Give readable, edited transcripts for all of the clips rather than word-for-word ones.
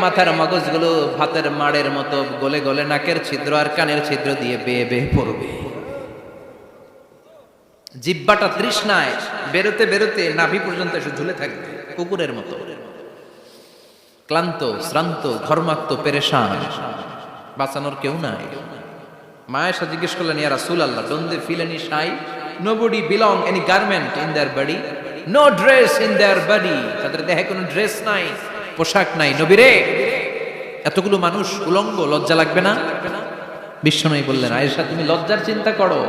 মাথার মগজগুলো ভাতের মাড়ের মতো গলে গলে নাকের ছিদ্র আর কানের ছিদ্র দিয়ে বেয়ে বেয়ে পড়বে। জিহ্বাটা তৃষ্ণায় বেরোতে বেরোতে নাভি পর্যন্ত এসে ঝুলে থাকবে কুকুরের মতো, ক্লান্ত শ্রান্ত ঘর্মাক্ত পেরেশান, বাঁচানোর কেউ নাই। মায়েশা জিজ্ঞেস করলেন, ইয়া রাসূলুল্লাহ, don't they feel any shy? Nobody belong any garment in their body, no dress in their body. তাদের দেহে কোনো ড্রেস নাই, পোশাক নাই। নবীরে, এতগুলো মানুষ উলঙ্গ, লজ্জা লাগবে না? বিশ্বনবী বললেন, আয়েশা তুমি লজ্জার চিন্তা করো,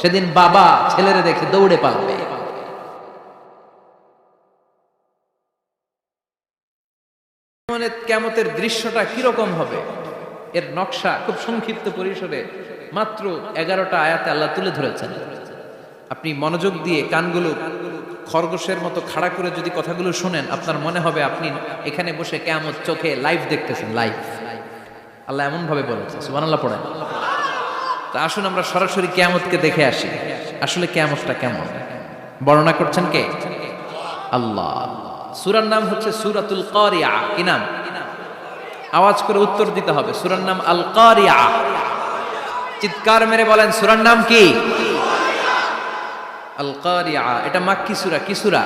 সেদিন বাবা ছেলেরে দেখে দৌড়ে পালাবে। কিয়ামতের দৃশ্যটা কিরকম হবে এর নকশা খুব সংক্ষিপ্ত পরিসরে মাত্র 11টা আয়াতে আল্লাহ তুলে ধরেছেন। আপনি মনোযোগ দিয়ে কানগুলো খরগোশের মতো খাড়া করে যদি কথাগুলো শুনেন, আপনার মনে হবে আপনি এখানে বসে কিয়ামত চোখে লাইভ দেখতেছেন। লাইভ আল্লাহ এমন ভাবে বলেছে, সুবহানাল্লাহ পড়েন। তা আসুন আমরা সরাসরি কিয়ামতকে দেখে আসি। আসলে কিয়ামতটা কেমন বর্ণনা করছেন কে? আল্লাহ। সূরার নাম হচ্ছে সূরাতুল কারিয়া। কি নাম? আওয়াজ করে উত্তর দিতে হবে। সূরার নাম আল কারিয়া। চিৎকার মেরে বলেন, সূরার নাম কি? আল কারিয়া। এটা মাক্কি সূরা। কি সূরা?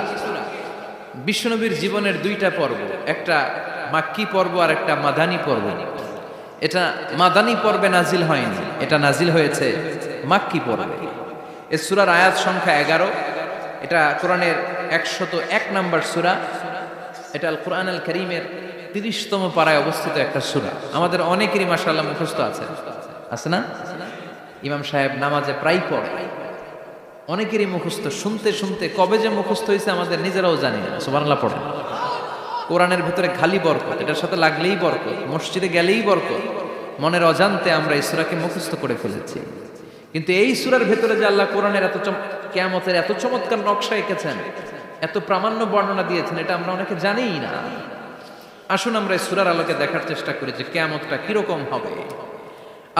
বিশ্বনবীর জীবনের দুইটা পর্ব, একটা মাক্কি পর্ব আর একটা মাদানী পর্ব। এটা মাদানী পর্বে নাজিল হয়নি, এটা নাজিল হয়েছে মাক্কি পর্বে। এই সূরার আয়াত সংখ্যা 11। এটা কোরআনের 101 নম্বর সূরা। এটা আল কোরআন আল কারীমের 30তম পারায় অবস্থিত একটা সূরা। আমাদের অনেকেরই মাশাআল্লাহ মুখস্থ আছে, আছে না? ইমাম সাহেব নামাজে প্রায় পড়ে, অনেকেরই মুখস্থ। শুনতে শুনতে কবে যে মুখস্থ হয়েছে আমাদের নিজেরাও জানি না। সুবহানাল্লাহ পড়ে। কোরআনের ভিতরে খালি বরকত, এটার সাথে লাগলেই বরকত, মসজিদে গেলেই বরকত। মনের অজান্তে আমরা এই সূরাকে মুখস্থ করে ফেলেছি। কিন্তু এই সূরার ভেতরে যে আল্লাহ কোরআনের কিয়ামতের এত চমৎকার নকশা এঁকেছেন, এত প্রামাণ্য বর্ণনা দিয়েছেন, এটা আমরা অনেকে জানিই না। আসুন আমরা এই সূরার আলোকে দেখার চেষ্টা করি যে কিয়ামতটা কিরকম হবে।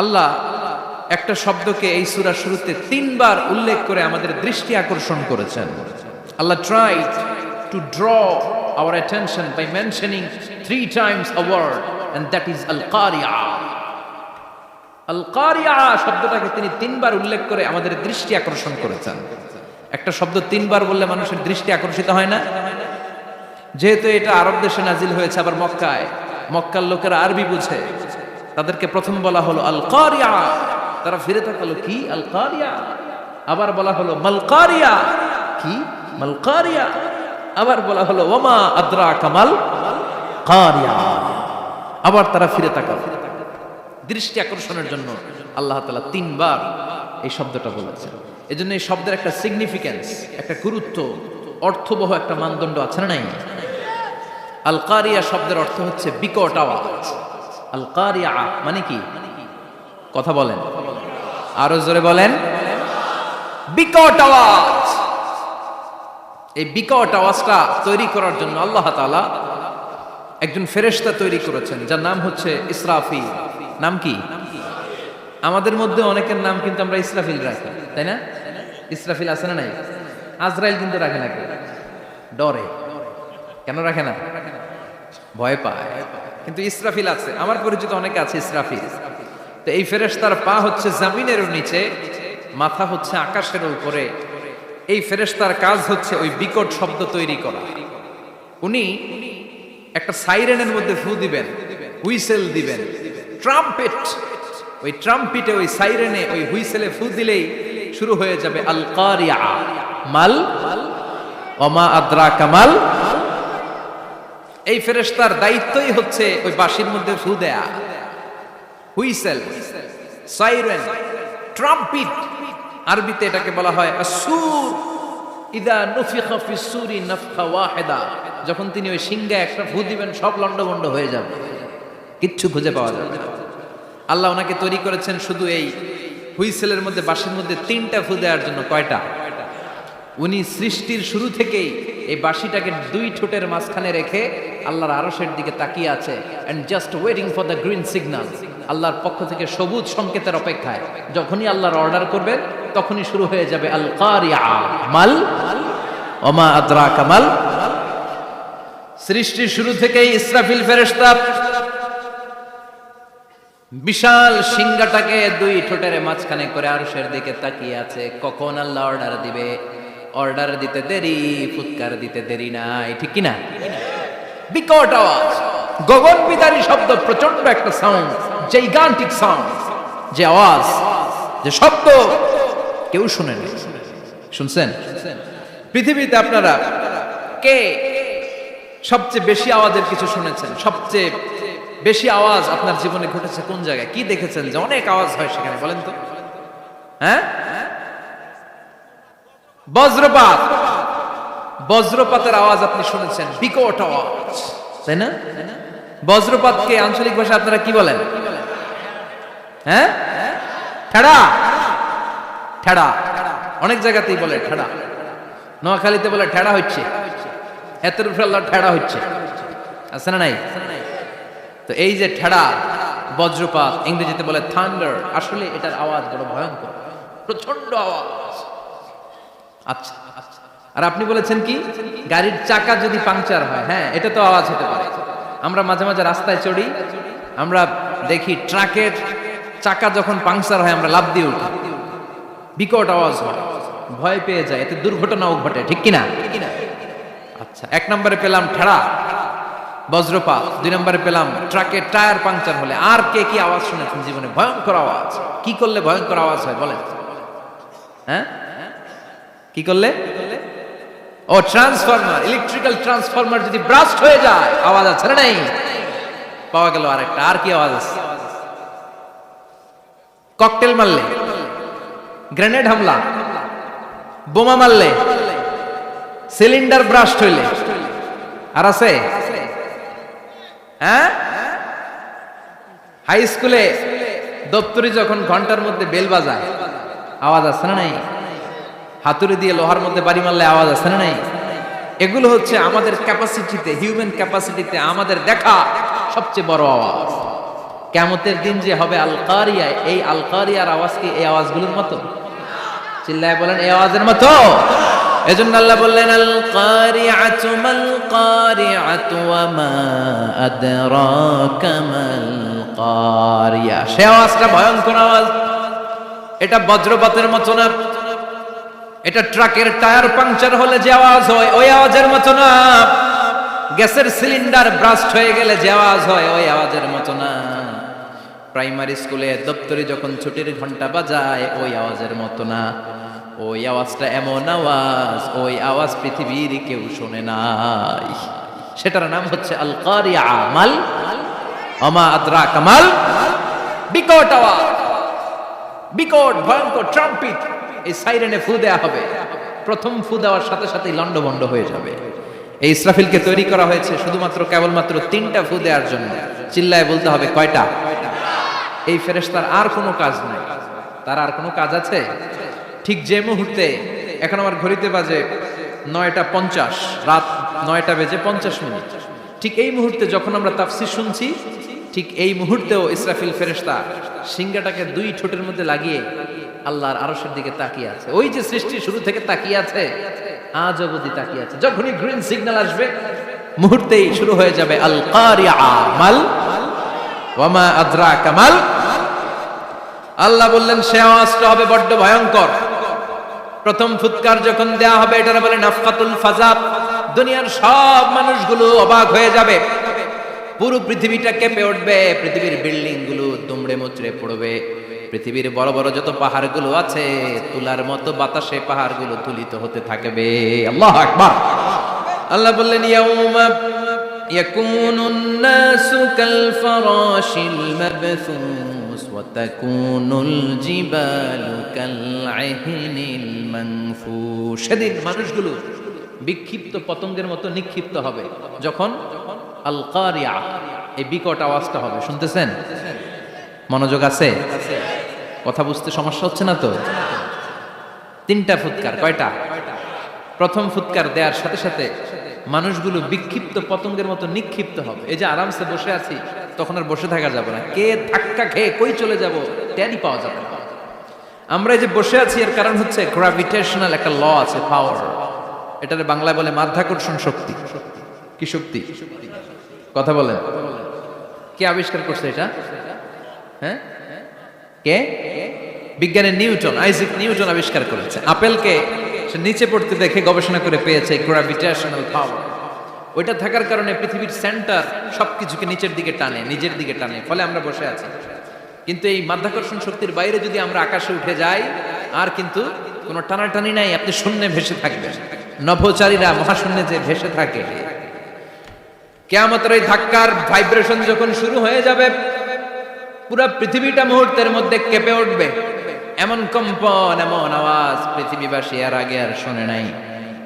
আল্লাহ একটা শব্দকে এই সূরার শুরুতে 3 বার উল্লেখ করে আমাদের দৃষ্টি আকর্ষণ করেছেন। আল্লাহ tried to draw our attention by mentioning 3 times a word, and that is al-qari'ah. al-qari'ah শব্দটাকে তিনি 3 বার উল্লেখ করে আমাদের দৃষ্টি আকর্ষণ করেছেন। একটা শব্দ 3 বার বললে মানুষের দৃষ্টি আকর্ষিত হয় না? যেহেতু এটা আরব দেশে নাজিল হয়েছে, আবার মক্কায়, মক্কার লোকেরা আরবি বুঝে, তাদেরকে প্রথম বলা হলো আল-কারিয়া। তারা ফিরে তাকালো, কি আল-কারিয়া? আবার বলা হলো মাল-কারিয়া। কি মাল-কারিয়া? আবার বলা হলো ওমা আদরাকা মাল-কারিয়া। আবার তারা ফিরে তাকালো। দৃষ্টি আকর্ষণের জন্য আল্লাহ তাআলা 3 বার এই শব্দটা বলেছেন। এজন্য এই শব্দের একটা সিগনিফিকেন্স, একটা গুরুত্ব, অর্থবহ একটা মানদণ্ড আছে না নাই? আল-কারিয়া শব্দের অর্থ হচ্ছে বিকট আওয়াজ। আল-কারিয়া মানে কি? কথা বলেন, আরো জোরে বলেন। বিকট আওয়াজ। এই বিকট আওয়াজটা তৈরি করার জন্য আল্লাহ তাআলা একজন ফেরেশতা তৈরি করেছেন, যার নাম হচ্ছে ইসরাফিল। নাম কি? আমাদের মধ্যে অনেকের নাম কিন্তু আমরা ইসরাফিল রাখি, তাই না? ইসরাফিল আছে না নাই? আজরাইল কিন্তু রাখে না, কেউ ডরে। কেন রাখে না? ভয় পায়। কিন্তু ইসরাফিল আছে, আমার পরিচিত অনেকে আছে ইসরাফিল। তো এই ফেরেশতার পা হচ্ছে জমিনের নিচে, মাথা হচ্ছে আকাশের উপরে। এই ফেরেশতার কাজ হচ্ছে ওই বিকট শব্দ তৈরি করা। উনি একটা সাইরেনের মধ্যে ফু দিবেন, হুইসেল দিবেন, ট্রাম্পেট। ওই ট্রাম্পিটে, ওই সাইরেনে, ওই হুইসেলে ফু দিলেই শুরু হয়ে যাবে আল কারিয়া। মাল ওমা আদরাকা মাল। এই ফেরেশতার দায়িত্বই হচ্ছে ওই বাঁশির মধ্যে ফু দেয়া। হুইসেল, সাইরেন, ট্রাম্পিট, আরবিতে এটাকে বলা হয় আসুর। ইদা নুফিখা ফিস সূরি নাফখা ওয়াহিদা। যখন তিনি ওই সিংহে একটা ফু দিবেন, সব লন্ডভন্ড হয়ে যাবে, কিচ্ছু খুঁজে পাওয়া যাবে না। আল্লাহ ওনাকে তৈরি করেছেন শুধু এই হুইসেলের মধ্যে, বাঁশির মধ্যে 3টা ফু দেওয়ার জন্য। কয়টা? উনি সৃষ্টির শুরু থেকেই এই বাঁশিটাকে 2 ঠোঁটের মাঝখানে রেখে আল্লাহর আরশের দিকে তাকিয়ে আছে, and just waiting for the green signal. আল্লাহর পক্ষ থেকে সবুজ সংকেতের অপেক্ষায়। যখনই আল্লাহর অর্ডার করবেন, তখনই শুরু হয়ে যাবে আল কারিয়া। মাল ওমা আদরাকা মাল। সৃষ্টির শুরু থেকেই ইসরাফিল ফেরেশতা বিশাল সিংহাটাকে দুই ঠোঁটের মাঝখানে করে আরশের দিকে তাকিয়ে আছে, কখন আল্লাহ অর্ডার দিবে। অর্ডার দিতে দেরি, ফুৎকার দিতে দেরি নাই, ঠিক কিনা? বিকট আওয়াজ, গগন বিদারী শব্দ, প্রচন্ড একটা সাউন্ড, জাইগান্টিক সাউন্ড, যে আওয়াজ, যে শব্দ কেউ শুনেনি। শুনছেন? পৃথিবীতে আপনারা কে সবচেয়ে বেশি আওয়াজের কিছু শুনেছেন? সবচেয়ে বেশি আওয়াজ আপনার জীবনে ঘটেছে কোন জায়গায়? কি দেখেছেন যে অনেক আওয়াজ হয় সেখানে? বলেন তো। হ্যাঁ, বজ্রপাত। বজ্রপাতের আওয়াজ আপনি শুনেছেন, বিকট আওয়াজ, তাই না? বজ্রপাতকে আঞ্চলিক ভাষা আপনারা কি বলেন? হ্যাঁ, ঠেড়া। ঠেড়া অনেক জায়গাতেই বলে ঠেড়া। নোয়াখালীতে বলে ঠেড়া হচ্ছে, এতের উপরে আল্লাহ ঠেড়া হচ্ছে, আছে না নাই? তো এই যে ঠেড়া, বজ্রপাত, ইংরেজিতে বলে থান্ডার, আসলে এটার আওয়াজ বড় ভয়ঙ্কর, প্রচন্ড আওয়াজ। আচ্ছা, আর আপনি বলেছেন কি, গাড়ির চাকা যদি পাংচার হয়, হ্যাঁ এটা তো আওয়াজ হতে পারে। আমরা মাঝে মাঝে রাস্তায় চড়ি, আমরা দেখি ট্রাকের চাকা যখন পাংচার হয় আমরা লাফ দিয়ে উঠি, বিকট আওয়াজ হয়, ভয় পেয়ে যায়, এতে দুর্ঘটনাও ঘটে, ঠিক কিনা? আচ্ছা, এক নম্বরে পেলাম ঠেড়া, বজ্রপাত, দুই নম্বরে পেলাম ট্রাকের টায়ার পাংচার হলে। আর কে কি আওয়াজ শুনেছেন জীবনে? ভয়ঙ্কর আওয়াজ। কি করলে ভয়ঙ্কর আওয়াজ হয় বলেন? হ্যাঁ, কি করলে? ও ট্রান্সফরমার, ইলেকট্রিক্যাল ট্রান্সফরমার যদি ব্রাস্ট হয়ে যায় আওয়াজ আছে না নাই? পাওয়া গেল আরেকটা। আর কি আওয়াজ আছে? ককটেল মারলে, গ্রেনেড হামলা, বোমা মারলে, সিলিন্ডার ব্রাস্ট হইলে। আর আছে? হ্যাঁ, হাই স্কুলে দপ্তরি যখন ঘন্টার মধ্যে বেল বাজায় আওয়াজ আছে না নাই? হাতুড়ি দিয়ে লোহার মধ্যে বাড়ি মারলে আওয়াজ আছে না নাই? এগুলো হচ্ছে আমাদের ক্যাপাসিটিতে, হিউম্যান ক্যাপাসিটিতে আমাদের দেখা সবচেয়ে বড় আওয়াজ। কিয়ামতের দিন যে হবে আল কারিয়া, এই আল কারিয়ার আওয়াজ কি এই আওয়াজগুলোর মতো? চিল্লায় বলেন, এই আওয়াজের মতো। এজন্য আল্লাহ বললেন আল কারিআতু মাল কারিআতু ওয়া মা আদরাকা মাল কারিয়া। সে আওয়াজটা ভয়ঙ্কর আওয়াজ। এটা বজ্রপাতের মতো না, এটা ট্রাকের টায়ার পাংচার হলে যে আওয়াজ হয় ওই আওয়াজের মতো না, গ্যাসের সিলিন্ডার ব্রাস্ট হয়ে গেলে যে আওয়াজ হয় ওই আওয়াজের মতো না, প্রাইমারি স্কুলে দপ্তরি যখন ছুটির ঘন্টা বাজায় ওই আওয়াজের মতো না। ওই আওয়াজটা এমন আওয়াজ, ওই আওয়াজ পৃথিবীর কেউ শোনে নাই। সেটার নাম হচ্ছে আল কারিয়া, মাল ওমা আদরাকা মাল, বিকট আওয়াজ, বিকট ভয়ঙ্কর ট্রাম্পিট। এই সাইরেনে ফু দেয়া হবে, প্রথম ফু দেওয়ার সাথে সাথেই লন্ডভন্ড হয়ে যাবে। এই ইসরাফিলকে তৈরি করা হয়েছে শুধুমাত্র কেবলমাত্র 3টা ফু দেওয়ার জন্য। চিল্লায় বলতে হবে কয়টা? এই ফেরেশতার আর কোনো কাজ নাই। তার আর কোনো কাজ আছে? ঠিক যে মুহূর্তে, এখন আমার ঘড়িতে বাজে 9:50, রাত 9:50, ঠিক এই মুহূর্তে যখন আমরা তাফসীর শুনছি, ঠিক এই মুহূর্তেও ইসরাফিল ফেরেশতা সিংহাটাকে 2 ঠোঁটের মধ্যে লাগিয়ে আল্লাহর আরশের দিকে তাকিয়ে আছে। ওই যে সৃষ্টি শুরু থেকে তাকিয়ে আছে, আজ অবধি তাকিয়ে আছে। যখনই গ্রিন সিগন্যাল আসবে মুহূর্তেই শুরু হয়ে যাবে আল কারিয়া মাল ওয়া মা আদরাকা মাল। আল্লাহ বললেন সে আওয়াজটা হবে বড্ড ভয়ঙ্কর। প্রথম ফুৎকার যখন দেয়া হবে, এটার বলে নাফকাতুল ফাজা। দুনিয়ার সব মানুষগুলো অবাক হয়ে যাবে, পুরো পৃথিবীটা কেঁপে উঠবে, পৃথিবীর বিল্ডিং গুলো দুমড়ে মুচড়ে পড়বে, পৃথিবীর বড় বড় যত পাহাড়গুলো আছে তুলার মতো বাতাসে পাহাড়গুলো তুলিত হতে থাকবে। আল্লাহু আকবার। আল্লাহ বললেন ইয়াউমা ইয়াকুনুন নাসু কাল ফারাশিল মাবথুস ওয়া তাকুনুল জিবালু কাল আহিনিল মানফুশ। সেদিন মানুষগুলো বিক্ষিপ্ত পতঙ্গের মতো নিক্ষিপ্ত হবে যখন আল কারিয়া, এই বিকট আওয়াজটা হবে। শুনতেছেন? মনোযোগ আছে? কথা বুঝতে সমস্যা হচ্ছে না তো? 3টা ফুৎকার। কয়টা? প্রথম ফুৎকার দেওয়ার সাথে সাথে মানুষগুলো বিক্ষিপ্ত পতঙ্গের মতো নিক্ষিপ্ত হবে। এই যে আরামসে বসে আছি, তখন আর বসে থাকা যাবে না। কে ধাক্কা খেয়ে কই চলে যাব টেরই পাওয়া যাবে না। আমরা এই যে বসে আছি এর কারণ হচ্ছে গ্র্যাভিটেশনাল একটা ল আছে, পাওয়ার। এটারে বাংলায় বলে মাধ্যাকর্ষণ শক্তি। কি শক্তি? কথা বলেন, কে আবিষ্কার করছে এটা? হ্যাঁ, কে? বিজ্ঞানের নিউটন, আইজাক নিউটন আবিষ্কার করেছে। আপেলকে সে নিচে পড়তে দেখে গবেষণা করে পেয়েছে গ্র্যাভিটেশনাল পাওয়ার। ওইটা থাকার কারণে পৃথিবীর সেন্টার সবকিছুকে নিচের দিকে টানে, নিজের দিকে টানে, ফলে আমরা বসে আছি। কিন্তু এই মাধ্যাকর্ষণ শক্তির বাইরে যদি আমরা আকাশে উঠে যাই, আর কিন্তু কোনো টানাটানি নাই, আপনি শূন্যে ভেসে থাকবেন। নভোচারীরা মহাশূন্যে যে ভেসে থাকে, কিয়ামতের এই ধাক্কার ভাইব্রেশন যখন শুরু হয়ে যাবে, পুরো পৃথিবীটা মুহূর্তের মধ্যে কেঁপে উঠবে। এমন কম্পন, এমন আওয়াজ পৃথিবীবাসী এর আগে আর শোনে নাই।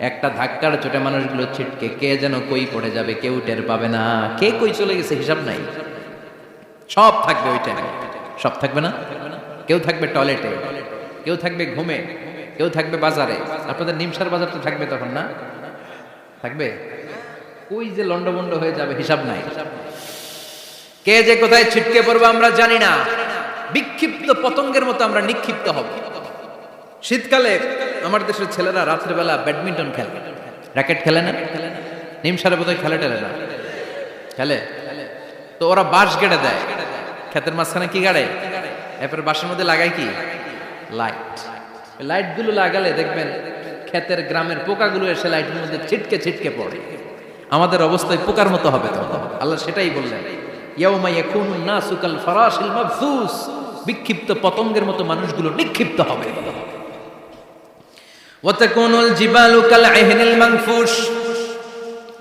একটা ধাক্কার চোটে মানুষগুলো ছিটকে কে যেন কই পড়ে যাবে, কেউ টের পাবে না। কে কই চলে গেছে হিসাব নাই। সব থাকবে ওই টাইমে, সব থাকবে না। কেউ থাকবে টয়লেটে, কেউ থাকবে ঘুমে, কেউ থাকবে বাজারে। আপনাদের নিমসার বাজার তো থাকবে তখন, না থাকবে? ওই যে লন্ডভন্ড হয়ে যাবে, হিসাব নাই। কে যে কোথায় ছিটকে পড়বে আমরা জানি না। বিক্ষিপ্ত পতঙ্গের মতো আমরা নিক্ষিপ্ত হব। শীতকালে আমার দেশের ছেলেরা রাত্রেবেলা ব্যাডমিন্টন খেলে, র্যাকেট খেলে না? নিমসারে বোধহয় খেলে টেলে না, খেলে। তো ওরা বাঁশ গেড়ে দেয় ক্ষেতের মাঝখানে। কি গাড়ে? এরপরে বাঁশের মধ্যে লাগায় কি? লাইট। লাইট গুলো লাগালে দেখবেন ক্ষেতের গ্রামের পোকাগুলো এসে লাইটের মধ্যে ছিটকে ছিটকে পড়ে। আমাদের অবস্থায় পোকার মতো হবে তখন। আল্লাহ সেটাই বললেন, ইয়াউমা ইয়াকুনুন নাসু কাল ফারাশিল মাবসুস। বিক্ষিপ্ত পতঙ্গের মতো মানুষগুলো নিক্ষিপ্ত হবে। ওয়া তাকুনুল জিবালু কাল ইহনিল মানফুশ।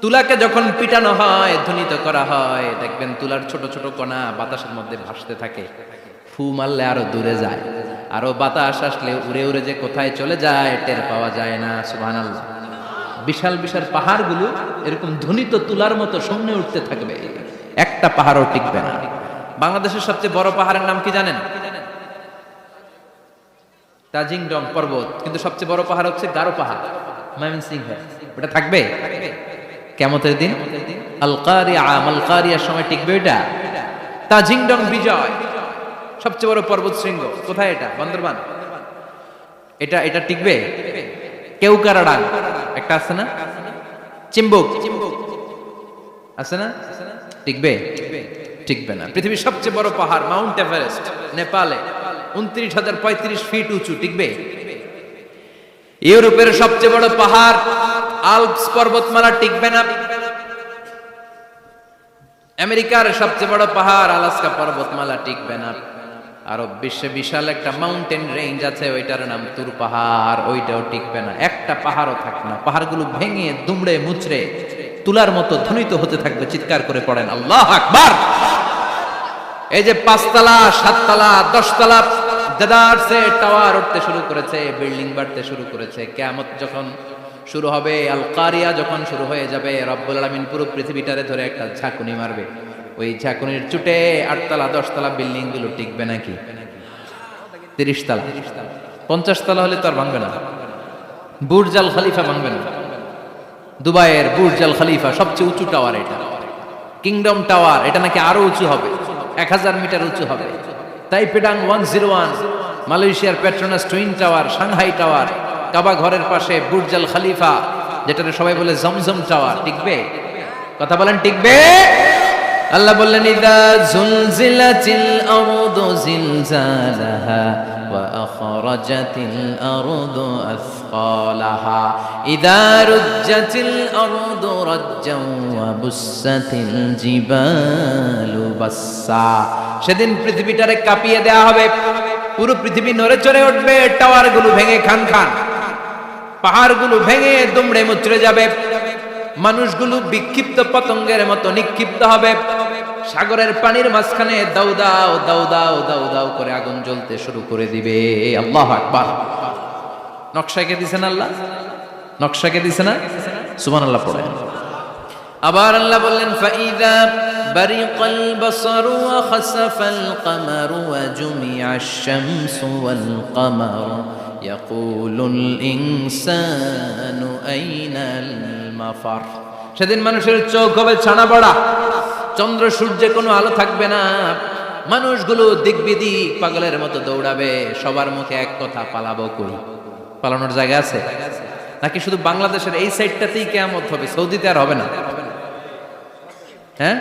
তুলাকে যখন পিটানো হয়, ধ্বনিত করা হয়, দেখবেন তুলার ছোট ছোট কণা বাতাসের মধ্যে ভাসতে থাকে। ফু মারলে আরো দূরে যায়, আরো বাতাস আসলে উড়ে উড়ে যে কোথায় চলে যায় টের পাওয়া যায় না। সুবহানাল্লাহ। বিশাল বিশাল পাহাড়গুলো এরকম ধ্বনিত তুলার মতো সামনে উঠতে থাকবে, একটা পাহাড়ও টিকবে না। বাংলাদেশের সবচেয়ে বড় পাহাড়ের নাম কি জানেন? তাজিংডং পর্বত। কিন্তু সবচেয়ে বড় পাহাড় হচ্ছে গারো পাহাড়, ময়মনসিংহে। ওটা থাকবে কিয়ামতের দিন। আল কারিয়া, আল কারিয়ার সময় টিকবে ওটা। তাজিংডং বিজয় সবচেয়ে বড় পর্বত শৃঙ্গ। কোথায় এটা? বান্দরবান। এটা টিকবে? কেউকারাডাং একটা আছে না? চিম্বুক আছে না? টিকবে? টিকবে না। পৃথিবীর সবচেয়ে বড় পাহাড় মাউন্ট এভারেস্ট নেপালে 29,035 ফিট উঁচু, টিকবে? ইউরোপের সবচেয়ে বড় পাহাড় আল্পস পর্বতমালা টিকবে না। আমেরিকার সবচেয়ে বড় পাহাড় আলাস্কা পর্বতমালা টিকবে না। আরব বিশ্বে বিশাল একটা মাউন্টেন রেঞ্জ আছে, ওইটার নাম তুর পাহাড়, ওইটাও টিকবে না। একটা পাহাড়ও থাকবে না। পাহাড়গুলো ভেঙে দুমড়ে মুচড়ে তুলার মতো ধ্বনিত হতে থাকবে। চিৎকার করে পড়েন আল্লাহু আকবার। এই যে 5 তলা, 7 তলা, 10 তলা দেদারসে টাওয়ার উঠতে শুরু করেছে, বিল্ডিং বাড়তে শুরু করেছে। কিয়ামত যখন শুরু হবে, আল কারিয়া যখন শুরু হয়ে যাবে, রব্বুল আলামিন পুরো পৃথিবীটারে ধরে একটা ঝাঁকুনি মারবে। ওই ঝাঁকুনির চুটে 8 তলা 10 তলা বিল্ডিং গুলো টিকবে নাকি? 30 তলা 50 তলা হলে তো আর ভাঙবে না। বুর্জ আল খলিফা ভাঙবে না। দুবাইয়ের বুর্জ আল খলিফা সবচেয়ে উঁচু টাওয়ার এটা। কিংডম টাওয়ার এটা নাকি আরো উঁচু হবে, 1000 মিটার উঁচু হবে। তাইপেডাং 101, মালয়েশিয়ার Petronas twin tower, Shanghai tower, কাবা ঘরের পাশে বুর্জ আল খলিফা, যেটাকে সবাই বলে জমজম টাওয়ার, টিকবে? কথা বলেন, টিকবে? আল্লাহ বললেন, ইদা জুলজিলাতিল আরদু জিলজালাহা ওয়া আখরাজাতিল আরদু আসকালাহা ইদা রুজ্জাতিল আরদু রাজ্জান ওয়া বুসাতিল জিবালু বাসসা। সেদিন পৃথিবীটারে কাঁপিয়ে দেয়া হবে, পুরো পৃথিবী নড়ে চড়ে উঠবে, টাওয়ারগুলো ভেঙে খান খান, পাহাড়গুলো ভেঙে দুমড়ে মুচড়ে যাবে, মানুষগুলো বিক্ষিপ্ত পতঙ্গের মতো নিক্ষিপ্ত হবে। সাগরের পানির মাঝখানে দাউ দাউ দাউ দাউ দাউ দাউ করে আগুন জ্বলতে শুরু করে দিবে। আল্লাহু আকবার। নকশাকে দিছেন আল্লাহ, নকশাকে দিছে না? সুবহানাল্লাহ পড়েন। আবার আল্লাহ বললেন, ফাইদা বারিকাল বাসারু ওয়া খাসাফাল কামারু ওয়া জুমিআশ শামসু ওয়াল কামারু ইয়াকুলুল ইনসানু আইনাল মাফার। সেদিন মানুষের চোখ হবে ছানা বড়া, চন্দ্র সূর্যে কোনো আলো থাকবে না, মানুষগুলো দিক বিদিক পাগলের মতো দৌড়াবে। সবার মুখে এক কথা, পালাবো কই? পালানোর জায়গা আছে নাকি? শুধু বাংলাদেশের এই সাইডটাতেই কিয়ামত হবে, সৌদিতে আর হবে না। হ্যাঁ,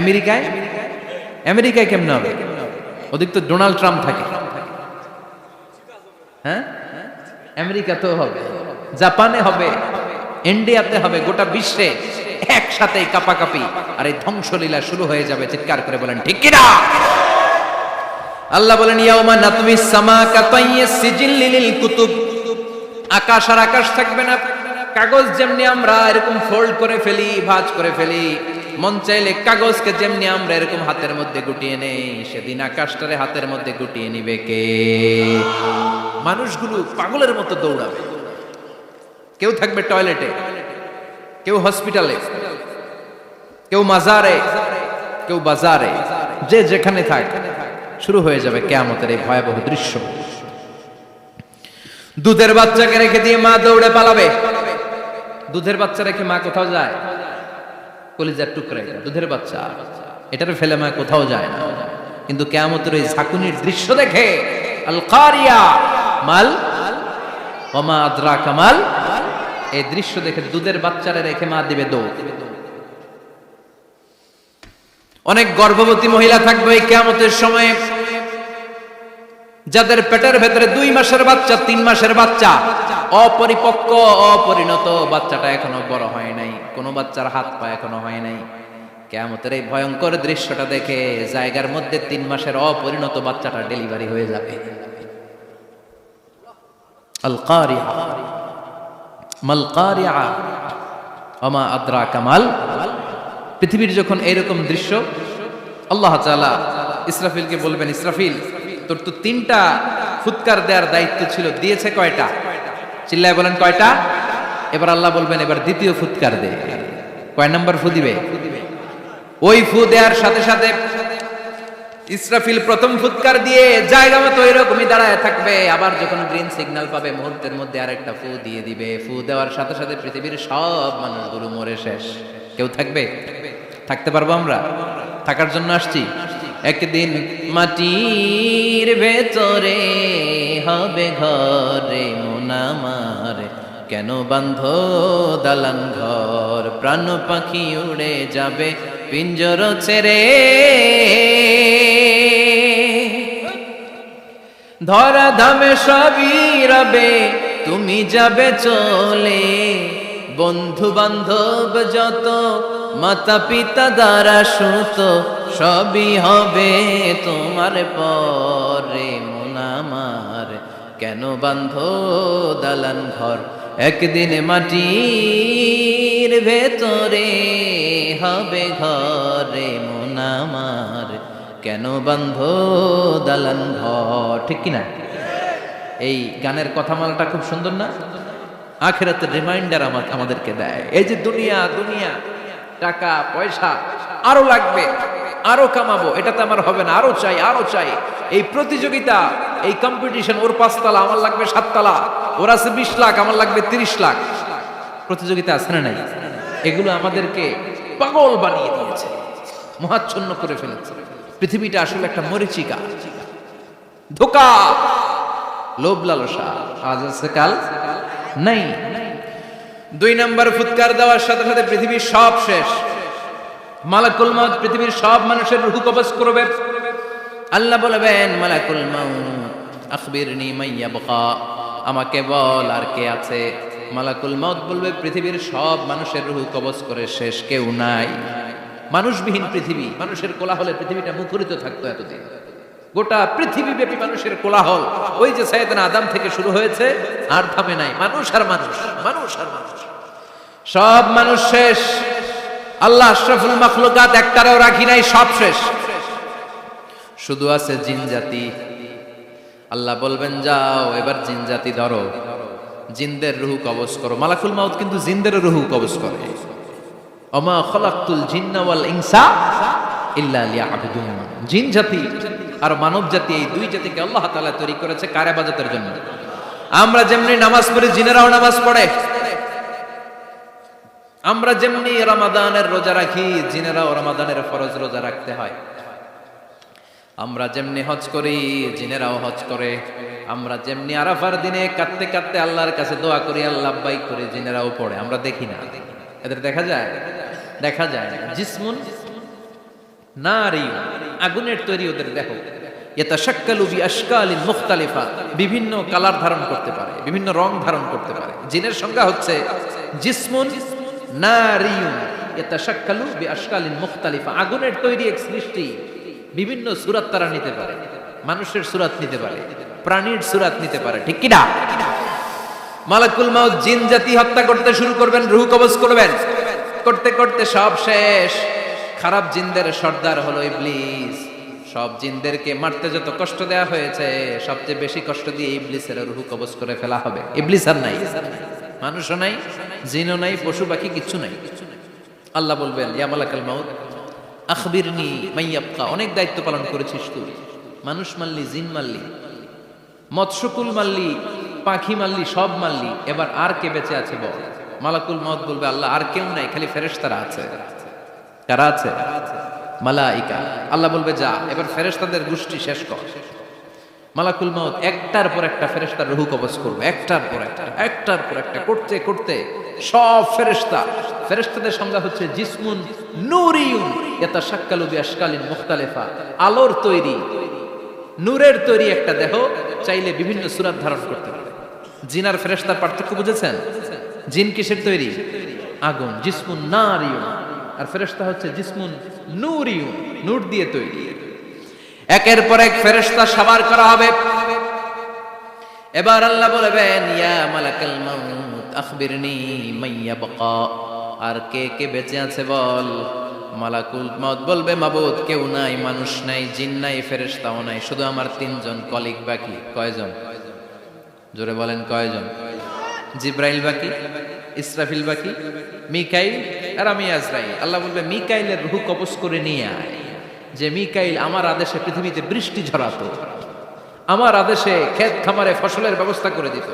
আমেরিকায় আমেরিকায় কেমন হবে? ওদিক তো ডোনাল্ড ট্রাম্প থাকে। হ্যাঁ, আমেরিকা তো হবে, জাপানে হবে, ইন্ডিয়াতে হবে, গোটা বিশ্বে একসাথে কাপাকাপি আর এই ধ্বংসলীলা শুরু হয়ে যাবে। চিৎকার করে বলেন ঠিক কি না? আল্লাহ বলেন ইয়াউমা নাতমিস সামা কাতাইয়িস সিজিল লিল কুতুব, আকাশ আর আকাশ থাকবে না। কাগজ যেমনি আমরা এরকম ফোল্ড করে ফেলি, ভাঁজ করে ফেলি, মন চাইলে কাগজকে যেমনি আমরা এরকম হাতের মধ্যে গুটিয়ে নেই, সেদিন আকাশটারে হাতের মধ্যে গুটিয়ে নিবে কে? মানুষগুলো পাগলের মতো দৌড়াবে। কেউ থাকবে টয়লেটে, কেউ হসপিটালে, কেউ মাজারে, কেউ বাজারে, যে যেখানে থাক, শুরু হয়ে যাবে কিয়ামতের এই ভয়াবহ দৃশ্য। দুধের বাচ্চাকে রেখে দিয়ে মা দৌড়ে পালাবে। দুধের বাচ্চা রেখে মা কোথাও যায়? কলিজার টুকরা এটা, দুধের বাচ্চা, এটারে ফেলে মা কোথাও যায় না। কিন্তু কিয়ামতের এই ঝাঁকুনির দৃশ্য দেখে, আল কারিয়া মাল ওয়া মা আদরাকা মাল, এই দৃশ্য দেখে দুধের বাচ্চারে রেখে মা দিবে দৌড়। অনেক গর্ভবতী মহিলা থাকবে এই কিয়ামতের সময়ে, যাদের পেটের ভেতরে 2 মাসের বাচ্চা, 3 মাসের বাচ্চা, অপরিপক্ক অপরিণত, বাচ্চাটা এখনো বড় হয় নাই, কোনো বাচ্চার হাত পা এখনো হয় নাই। কিয়ামতের এই ভয়ঙ্কর দৃশ্যটা দেখে জায়গার মধ্যে 3 মাসের অপরিণত বাচ্চাটা ডেলিভারি হয়ে যাবে। আল কারিয়া মাল কারিয়া ওয়া মা আদরাকা মাল। পৃথিবীর যখন এরকম দৃশ্য, আল্লাহ তাআলা ইসরাফিলকে বলবেন, ইসরাফিল তোর তো 3টা ফুৎকার দেওয়ার দায়িত্ব ছিল, দিয়েছে কয়টা? চিল্লায় বলেন কয়টা? এবার আল্লাহ বলবেন এবার দ্বিতীয় ফুৎকার দে। কয় নাম্বার ফু দিবে? ওই ফু দেওয়ার সাথে সাথে ইসরাফিল প্রথম ফুৎকার দিয়ে জায়গা মতো এরকমই দাঁড়ায় থাকবে, আবার যখন গ্রিন সিগন্যাল পাবে মুহূর্তের মধ্যে আরেকটা ফু দিয়ে দিবে। ফু দেওয়ার সাথে সাথে পৃথিবীর সব মানুষগুলো মরে শেষ। কেউ থাকবে? থাকতে পারবো আমরা? থাকার জন্য আসছি। একদিন মাটির ভেতরে হবে ঘরে মন আমার, কেন বান্ধ দালান ঘর, প্রাণ পাখি উড়ে যাবে পিঞ্জর ছেড়ে, ধরা ধামে সবই রবে তুমি যাবে চলে, বন্ধু বান্ধব যত মাতা পিতা দ্বারা সুত, সবই হবে তোমার পরে মন আমার, কেন বান্ধ দালান ঘর, একদিন মাটির ভেতরে হবে ঘরে মন আমার, কেন বান্ধ দালান ঘর। ঠিক কিনা? এই গানের কথামালাটা খুব সুন্দর না? আখিরাতের রিমাইন্ডার আমাদেরকে দেয়। এই যে দুনিয়া দুনিয়া, টাকা পয়সা আরো লাগবে, আরো কামাবো, এটাতে আমার হবে না, আরো চাই আরো চাই। এই প্রতিযোগিতা, এই কম্পিটিশন, ওর 5 তলা আমার লাগবে 7 তলা, ওর আছে 20 লাখ আমার লাগবে 30 লাখ, প্রতিযোগিতা আছে না নাই? এগুলো আমাদেরকে পাগল বানিয়ে দিয়েছে, মহাচ্ছন্ন করে ফেলেছে। পৃথিবীটা আসলে একটা মরিচিকা, ধোঁকা, লোভ লালসা, আজ আছে কাল নাই। 2 নাম্বার ফুৎকার দেওয়ার সাথে সাথে পৃথিবীর সব শেষ। মালাকুল মউত পৃথিবীর সব মানুষের রূহ কবজ করবে। আল্লাহ বলবেন মালাকুল মউত আখবিরনি মাইয়া বাকা, আমাকে বল আর কে আছে। মালাকুল মউত বলবে পৃথিবীর সব মানুষের রূহ কবজ করে শেষ, কেউ নাই। মানুষবিহীন পৃথিবী, মানুষের কোলাহলে পৃথিবীটা মুখরিত থাকতো এতদিন। গোটা পৃথিবীব্যাপী মানুষের কোলাহল, ওই যে সাইয়েদনা আদম থেকে শুরু হয়েছে, আর থামে নাই। মানুষ আর মানুষ, মানুষ আর মানুষ, সব মানুষ শেষ। আল্লাহ আশরাফুল মাখলুকাত একটারেও রাখি নাই, সব শেষ। শুধু আছে জিন জাতি। আল্লাহ বলবেন যাও এবার জিন জাতি ধরো, জিনদের রূহ কবজ করো। মালাকুল মাউত কিন্তু জিনদের রূহ কবজ করে। ওমা খালাকতুল জিন্না ওয়াল ইনসা ইল্লা লিয়াবুদুন। জিন জাতি আর মানব জাতি, এই 2 জাতিকে আল্লাহ তাআলা তৈরি করেছে কার ইবাদতের জন্য। আমরা যেমনি নামাজ পড়ি, জিনেরাও নামাজ পড়ে। আমরা যেমনি রমাদানের রোজা রাখি, জিনেরাও রমাদানের ফরজ রোজা রাখতে হয়। আমরা যেমনি হজ করি, জিনেরাও হজ করে। আমরা যেমনি আরাফার দিনে কাঁদতে কাঁদতে আল্লাহর কাছে দোয়া করি, আল্লাহ লাব্বাইক করি, জিনেরাও পড়ে। আমরা দেখি না, এদের দেখা যায়? দেখা যায় না। জিসমুন নারী, আগুনের তৈরি ওদের দেহ। ইয়াতাশাক্কালু বিআশকালিন মুখতালিফা, বিভিন্ন কালার ধারণ করতে পারে, বিভিন্ন রং ধারণ করতে পারে। জিনের সংজ্ঞা হচ্ছে জিসমুন নারিয়ুন ইয়াতাশাক্কালু বিআশকালিন মুখতালিফা, আগুনের তৈরি এক সৃষ্টি, বিভিন্ন সূরত তারা নিতে পারে, মানুষের সূরত নিতে পারে, প্রাণীর সূরত নিতে পারে, ঠিক কি না? মালাকুল মাউত জিন জাতি হত্যা করতে শুরু করবেন, রূহ কবজ করবেন, করতে করতে সব শেষ। খারাপ জিনদের সর্দার হলো ইবলিস। সব জিনদেরকে মারতে যত কষ্ট দেয়া হয়েছে, সবচেয়ে বেশি কষ্ট দিয়ে ইবলিসের রূহ কবজ করে ফেলা হবে। ইবলিস আর নাই, মানুষও নাই, জিনও নাই, পশু পাখি কিচ্ছু নাই। আল্লাহ বলবেন ইয়া মালাকাল মাউত আখবিরনি মাইয়াবকা, অনেক দায়িত্ব পালন করেছিস তুই, মানুষ মারলি, জিন মারলি, মৎস্যকুল মারলি, পাখি মারলি, সব মারলি, এবার আর কে বেঁচে আছে বল। মালাকুল মাউত বলবে আল্লাহ আর কেউ নাই, খালি ফেরেশতারা আছে। কারা আছে? মালাইকা। আল্লাহ বলবে যা, এবার ফেরেশতাদের গোষ্ঠী শেষ কর। মালাকুল মাউত একটার পর একটা ফেরেশতার রূহ কবজ করবে, একটার পর একটা, একটার পর একটা করতে করতে সব ফেরেশতা। ফেরেশতাদের সংজ্ঞা হচ্ছে জিসমুন নূরিয়ুন ইয়াতাশাক্কালু বিআশকালিন মুখতালিফা, আলোর তৈরি, নূরের তৈরি একটা দেহ, চাইলে বিভিন্ন সূরত ধারণ করতে পারে। জিন আর ফেরেশতার পার্থক্য বুঝেছেন? জিন কিসের তৈরি? আগুন, জিসমুন নারিয়ুন, আর ফেরেশতা হচ্ছে জিসমুন নূরিয়ুন, নূর দিয়ে তৈরি। একের পর এক ফেরেশতা সবার করা হবে। এবার আল্লাহ বলবেন ইয়া মালাকাল মাউত আখবিরনি মাইয়াবকা, আর কে কে বেঁচে আছে বল। মালাকুল মাউত বলবে মাবুদ কেউ নাই, মানুষ নাই, জিন নাই, ফেরেশতাও নাই, শুধু আমার তিনজন কলিগ বাকি। কয়জন? জোরে বলেন কয়জন? জিব্রাইল বাকি, ইসরাফিল বাকি, মিকাইল আর আমি আজরাইল। আল্লাহ বলবে মিকাইলের রূহ কবজ করে নিয়ে আয়। যে মিকাইল আমার আদেশে পৃথিবীতে বৃষ্টি ঝরাতো, আমার আদেশে ক্ষেত খামারে ফসলের ব্যবস্থা করে দিত,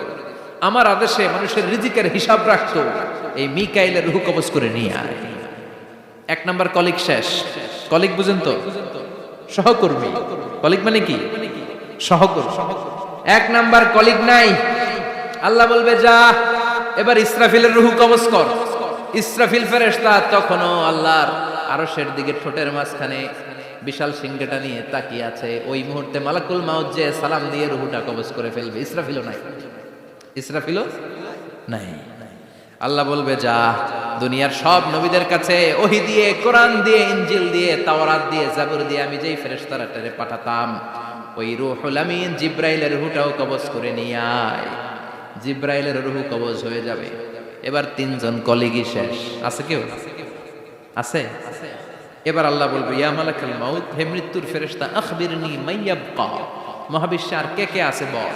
আমার আদেশে মানুষের রিজিকের হিসাব রাখতো, এই মিকাইলের রূহ কবজ করে নিয়ে আয়। এক নাম্বার কলিগ শেষ। কলিগ বুঝেন তো? সহকর্মী। কলিগ মানে কি? সহকর্মী। এক নাম্বার কলিগ নাই। আল্লাহ বলবে যা, এবার ইসরাফিলের রূহ কবজ কর। ইসরাফিল ফেরেশতা তখনও আল্লাহর আরশের দিকে ঠোঁটের মাঝখানে বিশাল সিংহটা নিয়ে তাকিয়ে আছে। ওই মুহূর্তে মালাকুল মাউত যে সালাম দিয়ে রূহটা কবজ করে ফেলবে। ইসরাফিলও নাই, ইসরাফিলও নাই। আল্লাহ বলবে যা, দুনিয়ার সব নবীদের কাছে ওহী দিয়ে, কোরআন দিয়ে, ইনজিল দিয়ে, তাওরাত দিয়ে, জাবুর দিয়ে আমি যেই ফেরেশতারাটারে পাঠাতাম, ওই রূহুল আমিন জিব্রাইলের রূহটাও কবজ করে নিয়ে আয়। জিব্রাইলের রূহ কবজ হয়ে যাবে। এবার তিনজন কলিগই শেষ। আছে কেউ? আছে? এবার আল্লাহ বলবে ইয়া মালাকাল মাউত, হে মৃত্যুর ফেরেশতা আখবিরনি মাইয়াবকা, মহাবিশ্বে আর কে কে আছে বল।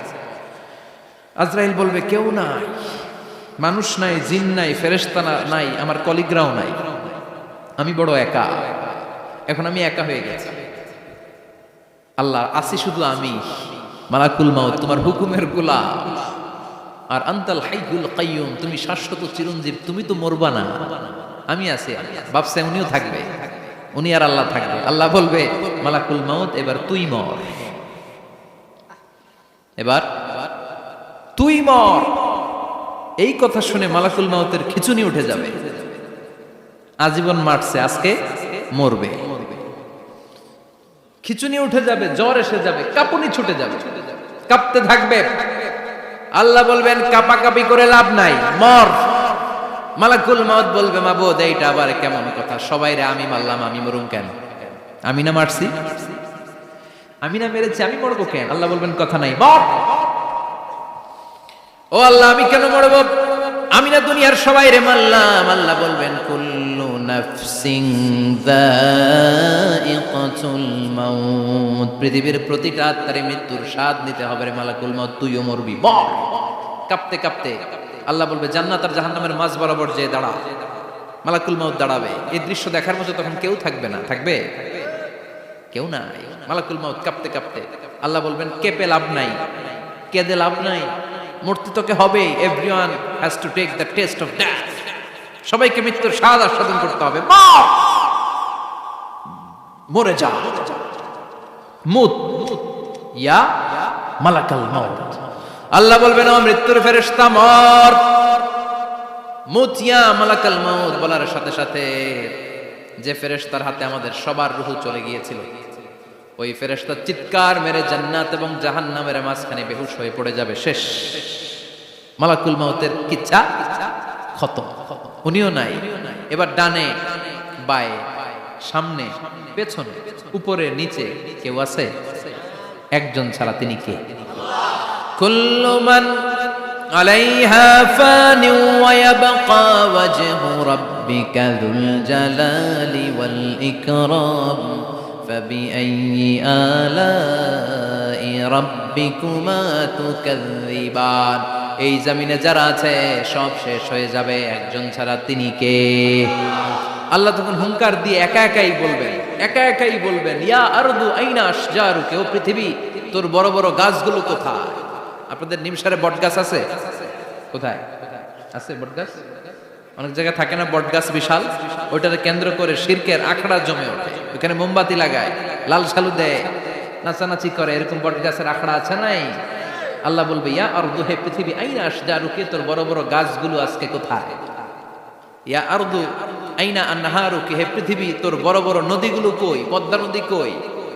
আজরাইল বলবে কেউ নাই, মানুষ নাই, জিন নাই, ফেরেশতা নাই, আমার কলিগরাও নাই, আমি বড় একা। এখন আমি একা হয়ে গেছি। আল্লাহ আসি শুধু আমি। মালাকুল মাউত তোমার হুকুমের গোলাম, আর আনতাল হাইয়ুল কাইয়ুম, তুমি শাশ্বত চিরঞ্জীব, তুমি তো মরবা না, আমি আছি। ভাবছে উনিও থাকবে, উনি আর আল্লাহ থাকবে। আল্লাহ বলবে মালাকুল মাউত এবার তুই মর, এবার তুই মর। এই কথা শুনে মালাকুল মাউতের খিচুনি উঠে যাবে। আজীবন মারছে, আজকে মরবে। খিচুনি উঠে যাবে, জ্বর এসে যাবে, কাঁপুনি ছুটে যাবে, কাঁপতে থাকবে। আল্লাহ বলবেন কাঁপাকাঁপি করে লাভ নাই, মর। মালাকুল মাউত বলবে মাবুদ এইটা আবার কেমন কথা, সবাই রে আমি মারলাম, আমি মরুম কেন? আমি না মারছি, আমি না মেরেছি, আমি মরবো কেন? আল্লাহ বলবেন কথা নাই, মর। ও আল্লাহ আমি কেন মরবো? আমি না দুনিয়ার সবাই রে মারলাম। আল্লাহ বলবেন কুল্লু নাফসিন যায়িকাতুল মাউত, পৃথিবীর প্রতিটা আত্মারে মৃত্যুর স্বাদ নিতে হবে রে মালাকুল মাউত, তুইও মরবি, মর। কাঁপতে কাঁপতে আল্লাহ বলবে জান্নাত আর জাহান্নামের মাঝ বরাবর যে দাঁড়া। মালাকুল মাউত দাঁড়াবে। এই দৃশ্য দেখার মতো তখন কেউ থাকবে না, থাকবে কেউ নাই। মালাকুল মাউত কাঁপতে কাঁপতে আল্লাহ বলবেন কেঁপে লাভ নাই, কেঁদে লাভ নাই, মরতে তোকে হবে। Everyone has to take the taste of death, সবাইকে মৃত্যুর স্বাদ আস্বাদন করতে হবে। মরে যা, মুত ইয়া মালাকাল মাউত। আল্লাহ বলবেন ও মৃত্যুর ফেরেশতা মর। মুতিয়া মালাকাল মাউত বলার সাথে সাথে যে ফেরেশতার হাতে আমাদের সবার রূহ চলে গিয়েছিল, ওই ফেরেশতা চিৎকার মেরে জান্নাত এবং জাহান্নামের মাঝখানে বেহুশ হয়ে পড়ে যাবে। শেষ, মালাকুল মাউতের কিচ্ছা খতম, উনিও নাই। এবার ডানে বায়ে সামনে পেছনে উপরে নিচে কেউ আছে? একজন ছাড়া, তিনি কে? কুল্লু মান আলাইহা ফানি ওয়া ইয়াবকা ওয়াজহু রাব্বিকা যুল জালালি ওয়াল ইকরাম ফাবিআইয়ি আলাই রাব্বিকুমা তুকাযযিবান। এই জমিনে যারা আছে সব শেষ হয়ে যাবে, একজন ছাড়া, তিনি কে? আল্লাহ তখন হুঙ্কার দিয়ে একা একাই বলবেন ইয়া আরদু আইনা আশজারুকা, ও পৃথিবী তোর বড় বড় গাছগুলো কোথায়? আপনাদের নিমসারে বট গাছ আছে? কোথায় আছে বট গাছ? অনেক জায়গায় থাকে না বট গাছ বিশাল, ওইটাকে কেন্দ্র করে শিরকের আখড়া জমে ওঠে, ওখানে মোমবাতি লাগায়, লাল সালু দেয়, নাচানাচি করে, এরকম বট গাছের আখড়া আছে নাই? আল্লাহ বলবে ইয়া আরদু, হে পৃথিবী, আইনা আশজারুকা, তোর বড় বড় গাছগুলো আজকে কোথায়? ইয়া আরদু আইনা আনহারুকা, হে পৃথিবী তোর বড় বড় নদীগুলো কই? পদ্মা নদী কই?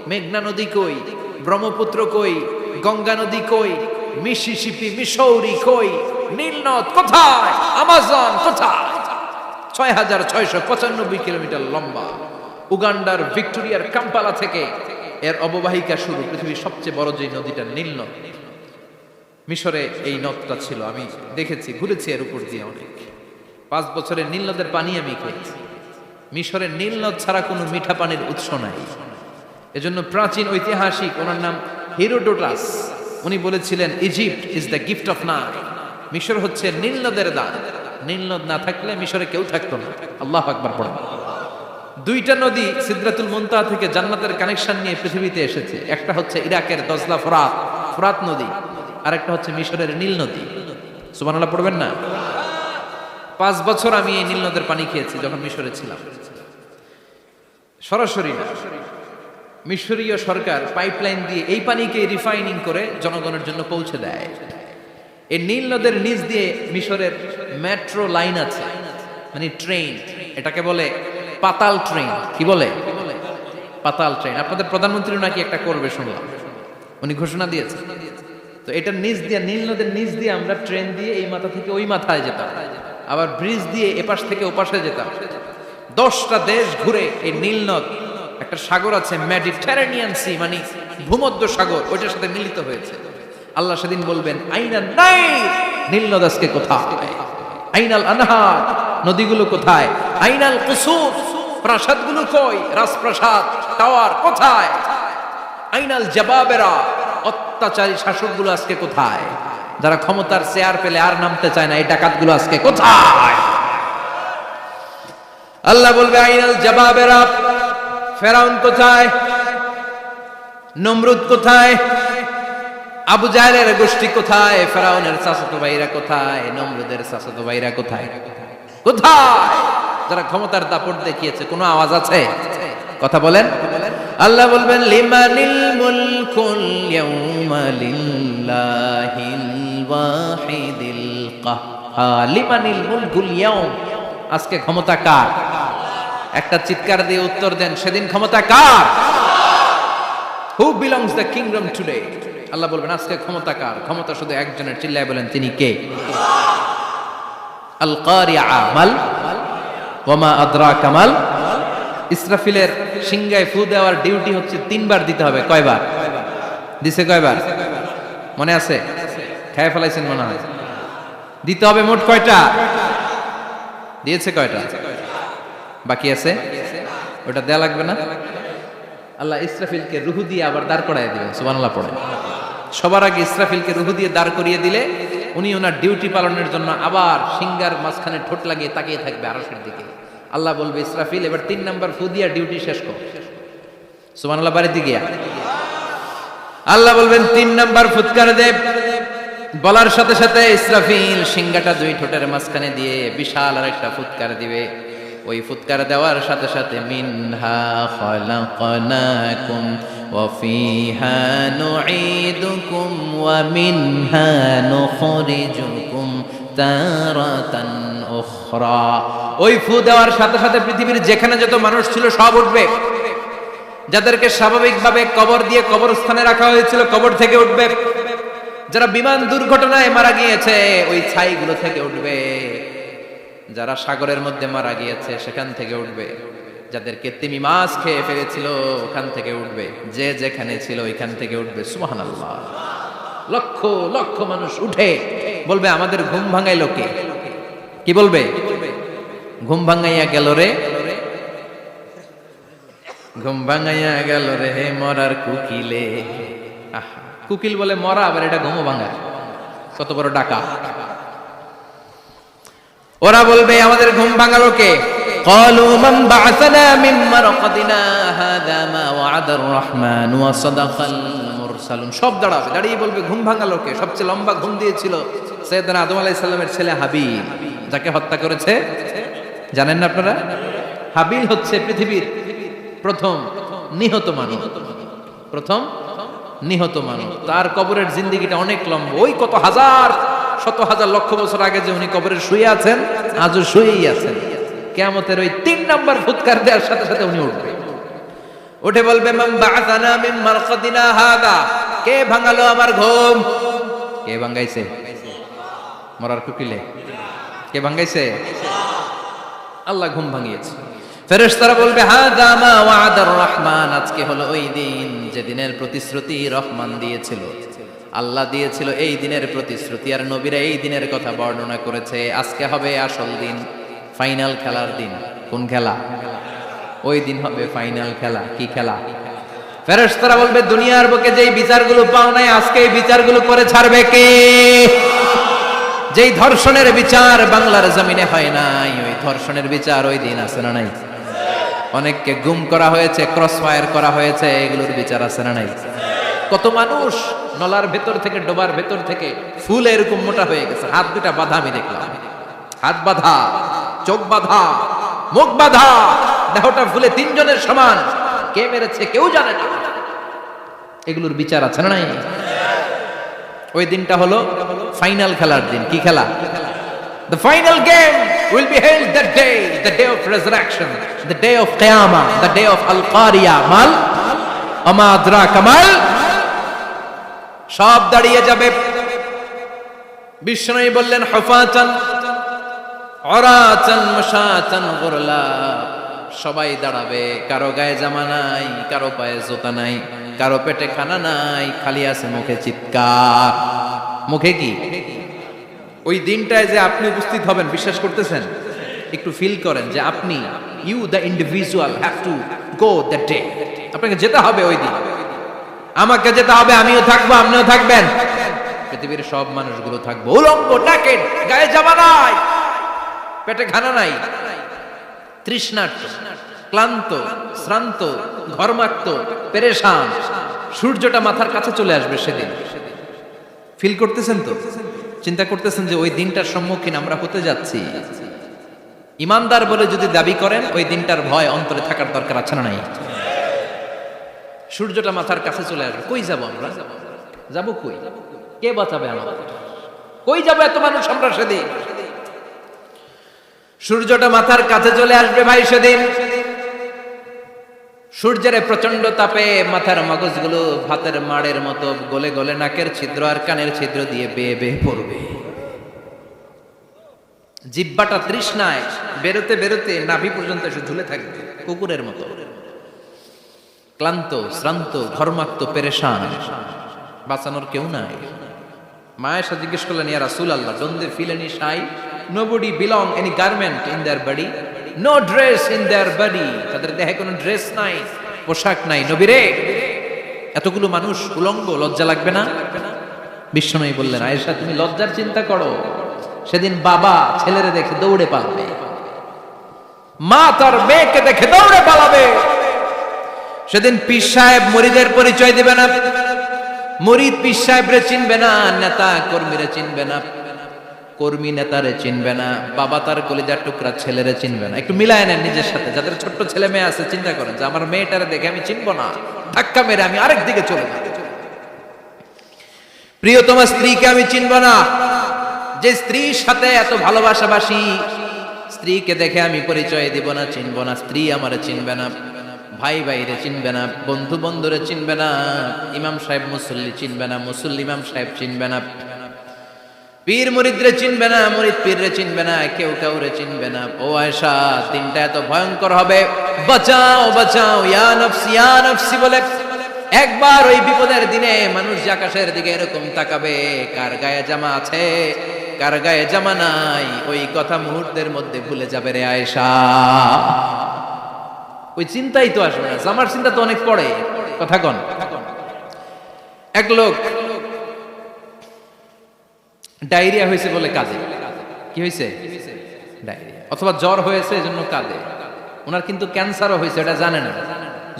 মেঘনা নদী কই? ব্রহ্মপুত্র কই? গঙ্গা নদী কই? মিসিসিপি, মিসৌরি কই? নীল নদ কোথায়? আমাজন কোথায়? ৬,৬৯৫ কিলোমিটার লম্বা, উগান্ডার ভিক্টোরিয়ার কাম্পালা থেকে এর অববাহিকা শুরু। পৃথিবীর সবচেয়ে বড় যে নদীটা নীল নদ, মিশরে এই নদটা ছিল, আমি দেখেছি, ঘুরেছি এর উপর দিয়ে অনেক। 5 বছরের নীল নদের পানি আমি খেয়েছি। মিশরের নীল নদ ছাড়া কোনো মিঠা পানির উৎস নাই। এজন্য প্রাচীন ঐতিহাসিক, ওনার নাম হেরোডোটাস, উনি বলেছিলেন Egypt is the gift of Nile, মিশর হচ্ছে নীল নদের দান। নীল নদ না থাকলে মিশরে কেউ থাকতো না। আল্লাহু আকবার পড়েন। 2টা নদী সিদরাতুল মুনতাহা থেকে জান্নাতের কানেকশন নিয়ে পৃথিবীতে এসেছে। একটা হচ্ছে ইরাকের দজলা ফোরাত নদী, আর একটা হচ্ছে মিশরের নীল নদী। সুবহানাল্লাহ পড়বেন না? 5 বছর আমি এই নীল নদের পানি খেয়েছি যখন মিশরে ছিলাম। সরাসরি না, মিশরীয় সরকার পাইপলাইন দিয়ে এই পানিকে রিফাইনিং করে জনগণের জন্য পৌঁছে দেয়। এই নীল নদের নিচ দিয়ে মিশরের মেট্রো লাইন আছে, মানে ট্রেন, এটাকে বলে পাতাল ট্রেন। কি বলে? পাতাল ট্রেন। আপনাদের প্রধানমন্ত্রী নাকি একটা করবে শুনলাম, উনি ঘোষণা দিয়েছে। তো এটার নিচ দিয়ে, নীল নদের নিচ দিয়ে আমরা ট্রেন দিয়ে এই মাথা থেকে ওই মাথায় যেতাম, আবার ব্রিজ দিয়ে এপাশ থেকে ওপাশে যেতাম। 10টা দেশ ঘুরে এই নীল নদ, একটা সাগর আছে মেডিটেরেনিয়ান সি, মানে ভূমধ্য সাগর, ওইটার সাথে মিলিত হয়েছে। আল্লাহ সেদিন বলবেন আইনাল নাইল, নীল নদ আজকে কোথায়? আইনাল আনহার, নদীগুলো কোথায়? আইনাল কুসুর, প্রাসাদগুলো কই? রাজপ্রাসাদ, টাওয়ার কোথায়? আইনাল জাবাবেরা, অত্যাচারী শাসকগুলো আজকে কোথায়? যারা ক্ষমতার চেয়ার পেলে আর নামতে চায় না, এই ডাকাতগুলো আজকে কোথায়? আল্লাহ বলবে আইনাল জাবাবেরা, ফেরাউন কোথায়? নমরুদ কোথায়? আবু জাহেলের গোষ্ঠী কোথায়? ফেরাউনের চাচাতো ভাইরা কোথায়? নমরুদের চাচাতো ভাইরা কোথায়? কোথায়? যারা ক্ষমতার দাপট দেখিয়েছে, কোনো আওয়াজ আছে? কথা বলেন। আল্লাহ বলবেন লিমানিল মুলকুল ইয়াউমা লিল্লাহিল ওয়াহিদিল কাহ্হার, লিমানিল মুলকুল ইয়াউম, আজকে ক্ষমতা কার? একটা চিৎকার দিয়ে উত্তর দেন, সেদিন ক্ষমতা কার? Who belongs the kingdom today? আল্লাহ বলবেন আজকে ক্ষমতা কার? ক্ষমতা শুধু একজনের, চিল্লায় বলেন তিনি কে? আল কারিআ মাল ওয়া মা আদরাকা মাল। ইসরাফিলের সিংহায় ফু দেওয়ার ডিউটি হচ্ছে 3 বার দিতে হবে। কয়বার দিছে? কয়বার মনে আছে? খেয়ে ফেলাইছেন মনে হয়। দিতে হবে মোট কয়টা? দিয়েছে কয়টা? বাকি আছে, ওটা দেয়া লাগবে না? আল্লাহ ইসরাফিলকে রুহু দিয়ে আবার দাঁড় করায় দিবেন। সুবহানাল্লাহ পড়ে। সবার আগে ইসরাফিলকে রুহু দিয়ে দাঁড় করিয়ে দিলে উনি ওনার ডিউটি পালনের জন্য আবার সিংহার মাঝখানে ঠোঁট লাগিয়ে তাকিয়ে থাকবে আরশের দিকে। আল্লাহ বলবে ইসরাফিল এবার 3 নাম্বার ফু দিয়া ডিউটি শেষ কর। সুবহানাল্লাহ। বাড়িতে গিয়া আল্লাহ বলবেন 3 নাম্বার ফুৎকার দে। বলার সাথে সাথে ইসরাফিল সিংহাটা 2 ঠোঁটের মাঝখানে দিয়ে বিশাল আরেকটা ফুৎকার দিবে। ওই ফুৎকার দেওয়ার সাথে সাথে মিনহা খালাকনাকুম ওয়া ফিহা নুঈদুকুম ওয়া মিনহা নুখরিজুকুম তারাতান উখরা। ওই ফু দেওয়ার সাথে সাথে পৃথিবীর যেখানে যত মানুষ ছিল সব উঠবে। যাদেরকে স্বাভাবিকভাবে কবর দিয়ে কবরস্থানে রাখা হয়েছিল কবর থেকে উঠবে। যারা বিমান দুর্ঘটনায় মারা গিয়েছে ওই ছাইগুলো থেকে উঠবে। যারা সাগরের মধ্যে মারা গিয়েছে সেখান থেকে উঠবে। যাদেরকে তিমি মাছ খেয়ে ফেলেছিল ওখান থেকে উঠবে। যে যেখানে ছিল ওইখান থেকে উঠবে। সুবহানাল্লাহ। লক্ষ লক্ষ মানুষ উঠে বলবে আমাদের ঘুম ভাঙাইলো কে? কি বলবে? ঘুম ভাঙাইয়া গেল রে, ঘুম ভাঙাইয়া গেল রে মরার কুকিলে। আহা, কুকিল বলে মরা, আবার এটা ঘুমো ভাঙা, কত বড় ডাকা। ওরা বলবে আমাদের ঘুম ভাঙালো কে? قالوا من بعثنا من مرقدنا هذا ما وعد الرحمن وصدق المرسلون। সব দাঁড়াবে, দাঁড়িয়ে বলবে ঘুম ভাঙালো কে? সবচেয়ে লম্বা ঘুম দিয়েছিল সাইয়েদনা আদম আলাইহিস সালামের ছেলে হাবিল, যাকে হত্যা করেছে জানেন না আপনারা? হাবিল হচ্ছে পৃথিবীর প্রথম নিহত মানব, প্রথম নিহত মানব। তার কবরের জিন্দেগিটা অনেক লম্বা। ওই কত হাজার শত হাজার লক্ষ বছর আগে যে উনি কবরে শুয়ে আছেন, আজও শুয়েই আছেন। কিয়ামতের ওই 3 নাম্বার ফুৎকার দেওয়ার সাথে সাথে উনি উঠবে। উঠে বলবে মান বা'আসানা মিন মারকাদিনা হাদা। কে ভাঙালো আমার ঘুম? কে ভাঙাইছে? মরার কুকিলে কে ভাঙাইছে? আল্লাহ ঘুম ভাঙিয়েছে। ফেরেশতারা বলবে হাদা মা ওয়াদার রহমান। আজকে হলো ওই দিন যেদিনের প্রতিশ্রুতি রহমান দিয়েছিল, আল্লাহ দিয়েছিল। এই দিনের প্রতিশ্রুতি আর নবীরা এই দিনের কথা বর্ণনা করেছে। আজকে হবে আসল দিন, ফাইনাল খেলার দিন। কোন খেলা? ওই দিন হবে ফাইনাল খেলা। কি খেলা? ফেরেশতারা বলবে দুনিয়ার বুকে যেই বিচারগুলো পাও নাই আজকে এই বিচারগুলো করে ছাড়বে কে? যেই ধর্ষণের বিচার বাংলার জমিনে হয় নাই, ওই ধর্ষণের বিচার ওই দিন আছে না নাই? অনেককে গুম করা হয়েছে, ক্রস ফায়ার করা হয়েছে, এগুলোর বিচার আছে না নাই? কত মানুষ নলার ভেতর থেকে, ডোবার ভেতর থেকে ফুল এরকম মোটা হয়ে গেছে, হাত দুটা বাঁধা। আমি দেখলাম হাত বাঁধা, চোখ বাঁধা, মুখ বাঁধা, দেহটা ফুলে 3 জনের সমান। কে মেরেছে কেউ জানে না। এগুলোর বিচার আছে না নাই? ওই দিনটা হলো ফাইনাল খেলার দিন। কি খেলা? The final game will be held that day, the day of resurrection, the day of Qiyamah, the day of Al-Qariya. Mal ama adraka mal। সব দাঁড়িয়ে যাবে। বিষ্ণু বললেন হুফাতান উরাতান মাশাতান গুরলা। সবাই দাঁড়াবে, কারো গায়ে জামা নাই, কারো পায়ে জুতা নাই, কারো পেটে খানা নাই, খালি আছে মুখে চিৎকার। মুখে কি? ওই দিনটায় যে আপনি উপস্থিত হবেন, বিশ্বাস করতেছেন? একটু ফিল করেন যে আপনি, you the individual have to go that day. আপনাকে যেতে হবে ওই দিন, আমাকে যেতে হবে। আমিও থাকবো, আপনিও থাকবেন, পৃথিবীর সব মানুষগুলো থাকবো উলঙ্গ, নাকেড, গায়ে জামা নাই, পেটে খানা নাই, তৃষ্ণার্ত, ক্লান্ত, শ্রান্ত, ঘর্মাক্ত, পেরেশান। সূর্যটা মাথার কাছে চলে আসবে সেদিন। ফিল করতেছেন তো? চিন্তা করতেছেন যে ওই দিনটার সম্মুখীন আমরা হতে যাচ্ছি। ইমানদার বলে যদি দাবি করেন, ওই দিনটার ভয় অন্তরে থাকার দরকার আছে না নাই? সূর্যটা মাথার কাছে চলে আসবে, কই যাব আমরা? যাব কই? কে বাঁচাবে আমাদের? কই যাব এত মানুষ আমরা সেদিন? সূর্যটা মাথার কাছে চলে আসবে ভাই সেদিন। সূর্যের প্রচন্ড তাপে মাথার মগজগুলো ভাতের মাড়ের মতো গলে গলে নাকের ছিদ্র আর কানের ছিদ্র দিয়ে বেয়ে বেয়ে পড়বে। জিহ্বাটা তৃষ্ণায় বেরোতে বেরোতে নাভি পর্যন্ত এসে ঝুলে থাকবে কুকুরের মতো। ক্লান্ত, শ্রান্ত, ঘর্মাক্ত, পেরেশান, বাঁচানোর কেউ নাই। মায়েশা জিজ্ঞেস করলেন, ইয়া রাসূলুল্লাহ, don't they feel any shy? Nobody belong any garment in their body, no dress in their body. তাদের দেহে কোনো ড্রেস নাই, পোশাক নাই। নবী রে, এতগুলো মানুষ উলঙ্গ, লজ্জা লাগবে না? বিশ্বনবী বললেন, আয়েশা তুমি লজ্জার চিন্তা করো, সেদিন বাবা ছেলেরে দেখে দৌড়ে পালাবে, মা তার মেয়েকে দেখে দৌড়ে পালাবে। সেদিন পীর সাহেব মুরিদের পরিচয় দিবে না, মুরিদ পীর সাহেবরে চিনবে না, নেতা কর্মীরে চিনবে না, কর্মী নেতারে চিনবে না, বাবা তার কলিজার টুকরা ছেলেরে চিনবে না। একটু মিলায় নেন নিজের সাথে। যাদের ছোট্ট ছেলে মেয়ে আছে, চিন্তা করেন যে আমার মেয়েটারে দেখে আমি চিনবো না, ধাক্কা মেরে আমি আরেক দিকে চলে যাব। প্রিয়তমা স্ত্রীকে আমি চিনবো না, যে স্ত্রীর সাথে এত ভালোবাসাবাসি স্ত্রীকে দেখে আমি পরিচয় দিব না, চিনব না, স্ত্রী আমারে চিনবে না, ভাই ভাইরে চিনবে না, বন্ধু বন্ধুরে চিনবে না, ইমাম সাহেব মুসল্লি চিনবে না, মুসল্লি ইমাম সাহেব চিনবে না, পীর মুরিদরে চিনবে না, মুরিদ পীররে চিনবে না, কেউ কাউরে চিনবে না। ও আয়েশা, দিনটা এত ভয়ঙ্কর হবে, বাঁচাও বাঁচাও ইয়া নফসি বলে একবার ওই বিপদের দিনে মানুষ যে আকাশের দিকে এরকম তাকাবে, কার গায়ে জামা আছে কার গায়ে জামা নাই, ওই কথা মুহূর্তের মধ্যে ভুলে যাবে রে আয়েশা। ওই চিন্তাই তো আসবে না, জামার চিন্তা তো অনেক পড়ে। কথা কন, এক লোক ডায়রিয়া হয়েছে বলে কাঁদে। কি হয়েছে? ডায়রিয়া, অথবা জ্বর হয়েছে এজন্য কাঁদে। ওনার কিন্তু ক্যান্সারও হয়েছে, এটা জানে না।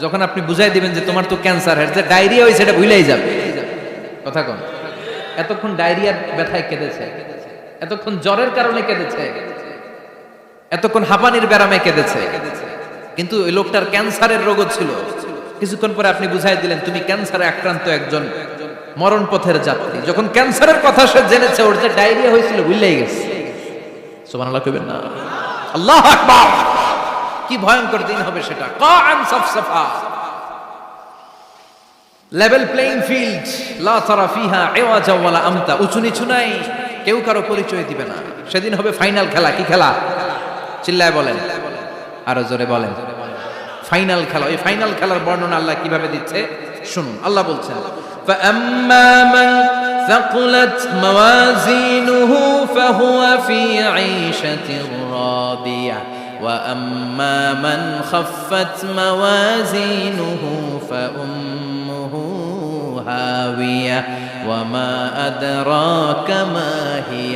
যখন আপনি বুঝাই দিবেন যে তোমার তো ক্যান্সার, যে ডায়রিয়া হয়েছে এটা ভুলেই যাবে। কথা কন, এতক্ষণ ডায়রিয়ার ব্যথায় কেঁদেছে, এতক্ষণ জ্বরের কারণে কেঁদেছে, এতক্ষণ হাঁপানির ব্যারামে কেঁদেছে, কিন্তু ওই লোকটার ক্যান্সারের রোগও ছিল। কিছুক্ষণ পরে আপনি বুঝাই দিলেন তুমি ক্যান্সারে আক্রান্ত একজন মরণ পথের যাত্রী। যখন ক্যান্সারের কথা সে জেনেছে, ওর যে ডায়রিয়া হয়েছিল ভুলেই গেছে। সুবহানাল্লাহ কইবেন না? আল্লাহু আকবার। কি ভয়ঙ্কর দিন হবে সেটা। কাআন সাফসাফা, লেভেল প্লেইং ফিল্ড, লা তারা ফিহা ইওয়াজা ওয়ালা আমতা, উঁচু নিচু নাই, কেউ কারো পরিচয় দিবে না। সেদিন হবে ফাইনাল খেলা। কি খেলা? চিল্লায় বলেন, আরো জোরে বলেন। ফাইনাল খেলা। ওই ফাইনাল খেলার বর্ণনা আল্লাহ কিভাবে দিচ্ছে শুনুন। আল্লাহ বলছেন, فأما من ثقلت موازينه فهو في عيشة راضية وأما من خفت موازينه فأمه هاوية وما أدراك ما هي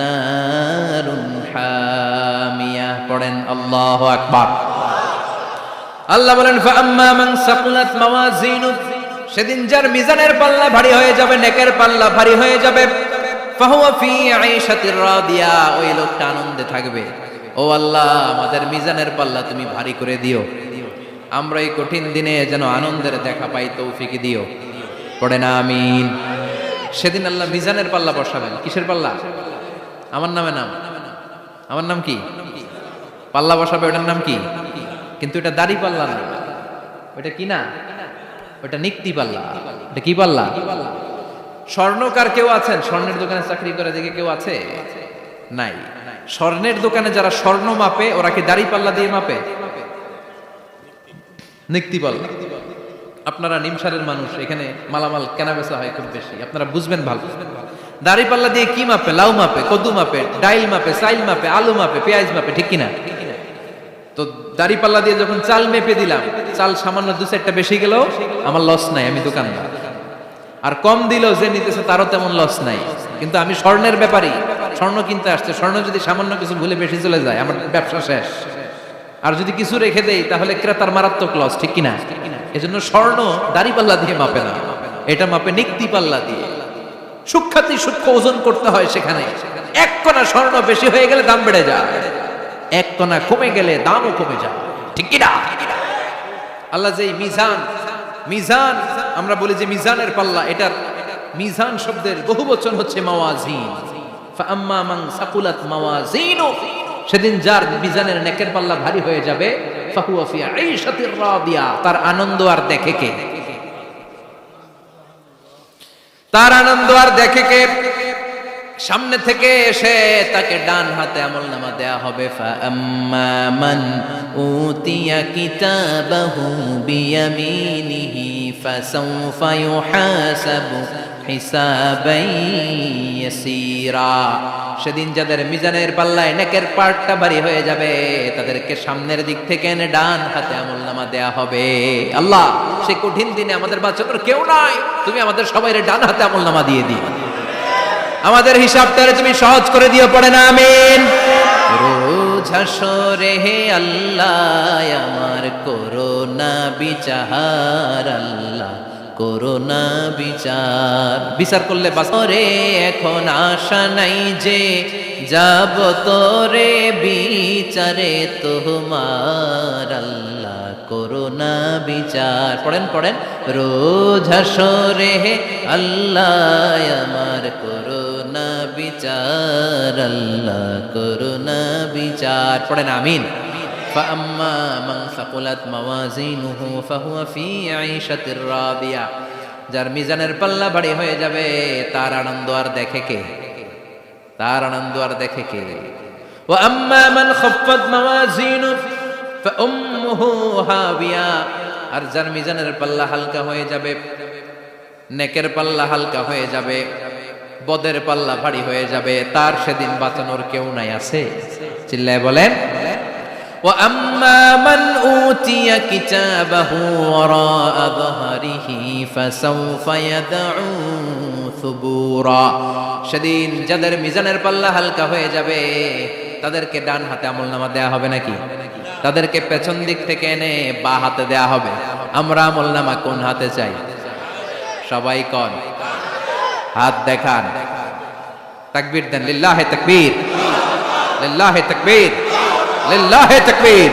نار حامية. পড়েন আল্লাহু আকবার। আল্লাহ বলেন, فأما من ثقلت موازينه, সেদিন যার মিজানের পাল্লা ভারী হয়ে যাবে, নেকের পাল্লা ভারী হয়ে যাবে, ফাহুয়া ফি আইশাতির রাদিয়া, ওই লোকটা আনন্দে থাকবে। ও আল্লাহ, আমাদের মিজানের পাল্লা তুমি ভারী করে দিও, আমরা এই কঠিন দিনে যেন আনন্দের দেখা পাই, তৌফিক দিও। পড়ে না আমিন। সেদিন আল্লাহ মিজানের পাল্লা বসাবেন। কিসের পাল্লা? আমার নামে নাম, আমার নাম কি? পাল্লা বসাবে, ওটার নাম কি? কিন্তু এটা দাড়ি পাল্লা না, ওটা কি না, ওটা নিক্তি পাল্লা। এটা কি পাল্লা? স্বর্ণকার কেউ আছেন? স্বর্ণের দোকানে চাকরি করে দেখে কেউ আছে? নাই। স্বর্ণের দোকানে যারা স্বর্ণ মাপে, ওরা কি দাড়ি পাল্লা দিয়ে মাপে? নিক্তি পাল্লা। আপনারা নিমসারের মানুষ, এখানে মালামাল কেনা বেচা হয় খুব বেশি, আপনারা বুঝবেন ভালো। দাড়ি পাল্লা দিয়ে কি মাপে? লাউ মাপে, কদু মাপে, ডাইল মাপে, চাইল মাপে, আলু মাপে, পেঁয়াজ মাপে, ঠিক কিনা? তো দাড়ি পাল্লা দিয়ে যখন চাল মেপে দিলাম, চাল সামান্য দু চারটা বেশি গেল, আমার লস নাই, আমি দোকানদার। আর কম দিল যে নিতেছে, তারও তেমন লস নাই। কিন্তু আমি স্বর্ণের ব্যাপারী, স্বর্ণ কিনতে আসছে, স্বর্ণ যদি সামান্য কিছু ভুলে বেশি চলে যায়, আমার ব্যবসা শেষ। আর যদি কিছু রেখে দেই, তাহলে ক্রেতার মারাত্মক লস, ঠিক কিনা? এজন্য স্বর্ণ দাড়ি পাল্লা দিয়ে মাপে না, এটা মাপে নিক্তি পাল্লা দিয়ে। সূক্ষ্মাতি সূক্ষ্ম ওজন করতে হয় সেখানে। এক কণা স্বর্ণ বেশি হয়ে গেলে দাম বেড়ে যায়, এক কণা কমে গেলে দামও কমে যায়, ঠিক কি না? আল্লাহ যে মিজান, মিজান আমরা বলি যে মিজানের পাল্লা, এটার মিজান শব্দের বহুবচন হচ্ছে মাওয়াজিন। ফাআম্মা মান সাকুলাত মাওয়াজিনু, সেদিন যার মিজানের নেকের পাল্লা ভারী হয়ে যাবে, ফাহুয়া ফি আইশাতির রাদিয়া, তার আনন্দ আর দেখে কে? তার আনন্দ আর দেখে কে? সামনে থেকে এসে তাকে ডান হাতে আমলনামা দেয়া হবে। ফাআম্মা মান উতিয়া কিতাবাহু বিয়ামিনিহি ফাসাউফা ইউহাসাবু হিসাবান ইয়াসীরা, সেদিন যাদের মিজানের পাল্লায় নেকের পার্টটা ভারী হয়ে যাবে, তাদেরকে সামনের দিক থেকে এনে ডান হাতে আমলনামা দেয়া হবে। আল্লাহ, সেই কঠিন দিনে আমাদের বাঁচানোর কেউ নাই, তুমি আমাদের সবাইরে ডান হাতে আমলনামা দিয়ে দিও, আমাদের হিসাবটারে তুমি সহজ করে দিও। পড়ে না আমিন। রোজ হাসরে হে আল্লাহ আমার করোনা বিচার, আল্লাহ করোনা বিচার, বিচার করলে বাসরে এখন আশা নাই যে যাব তোরে বিচারে তোমার, আল্লাহ করোনা বিচার। পড়েন পড়েন। রোজ হাসরে হে আল্লাহ আমার করোনা বিচার, আল্লাহ করুণা বিচার। পড়েন আমিন। فأما من ثقلت موازينه فهو في عيشة راضية। যার মিজানের পাল্লা ভারী হয়ে যাবে তার আনন্দ আর দেখে কে? তার আনন্দ আর দেখে কে? وأما من خفت موازينه فأمه هاوية। আর যার মিজানের পাল্লা হালকা হয়ে যাবে, নেকের পাল্লা হালকা হয়ে যাবে, বদের পাল্লা ভারী হয়ে যাবে, তার সেদিন বাঁচানোর কেউ নাই। আছে? চিল্লায় বলেন। وأما من أوتي كتابه وراء ظهره فسوف يدعو ثبورا। সেদিন যাদের মিজানের পাল্লা হালকা হয়ে যাবে তাদেরকে ডান হাতে আমলনামা দেয়া হবে নাকি? তাদেরকে পেছন দিক থেকে এনে বা হাতে দেয়া হবে। আমরা আমলনামা কোন হাতে চাই? সবাই কোন হাত দেখান, তাকবীর দেন। লিল্লাহে তাকবীর, লিল্লাহে তাকবীর, লিল্লাহে তাকবীর।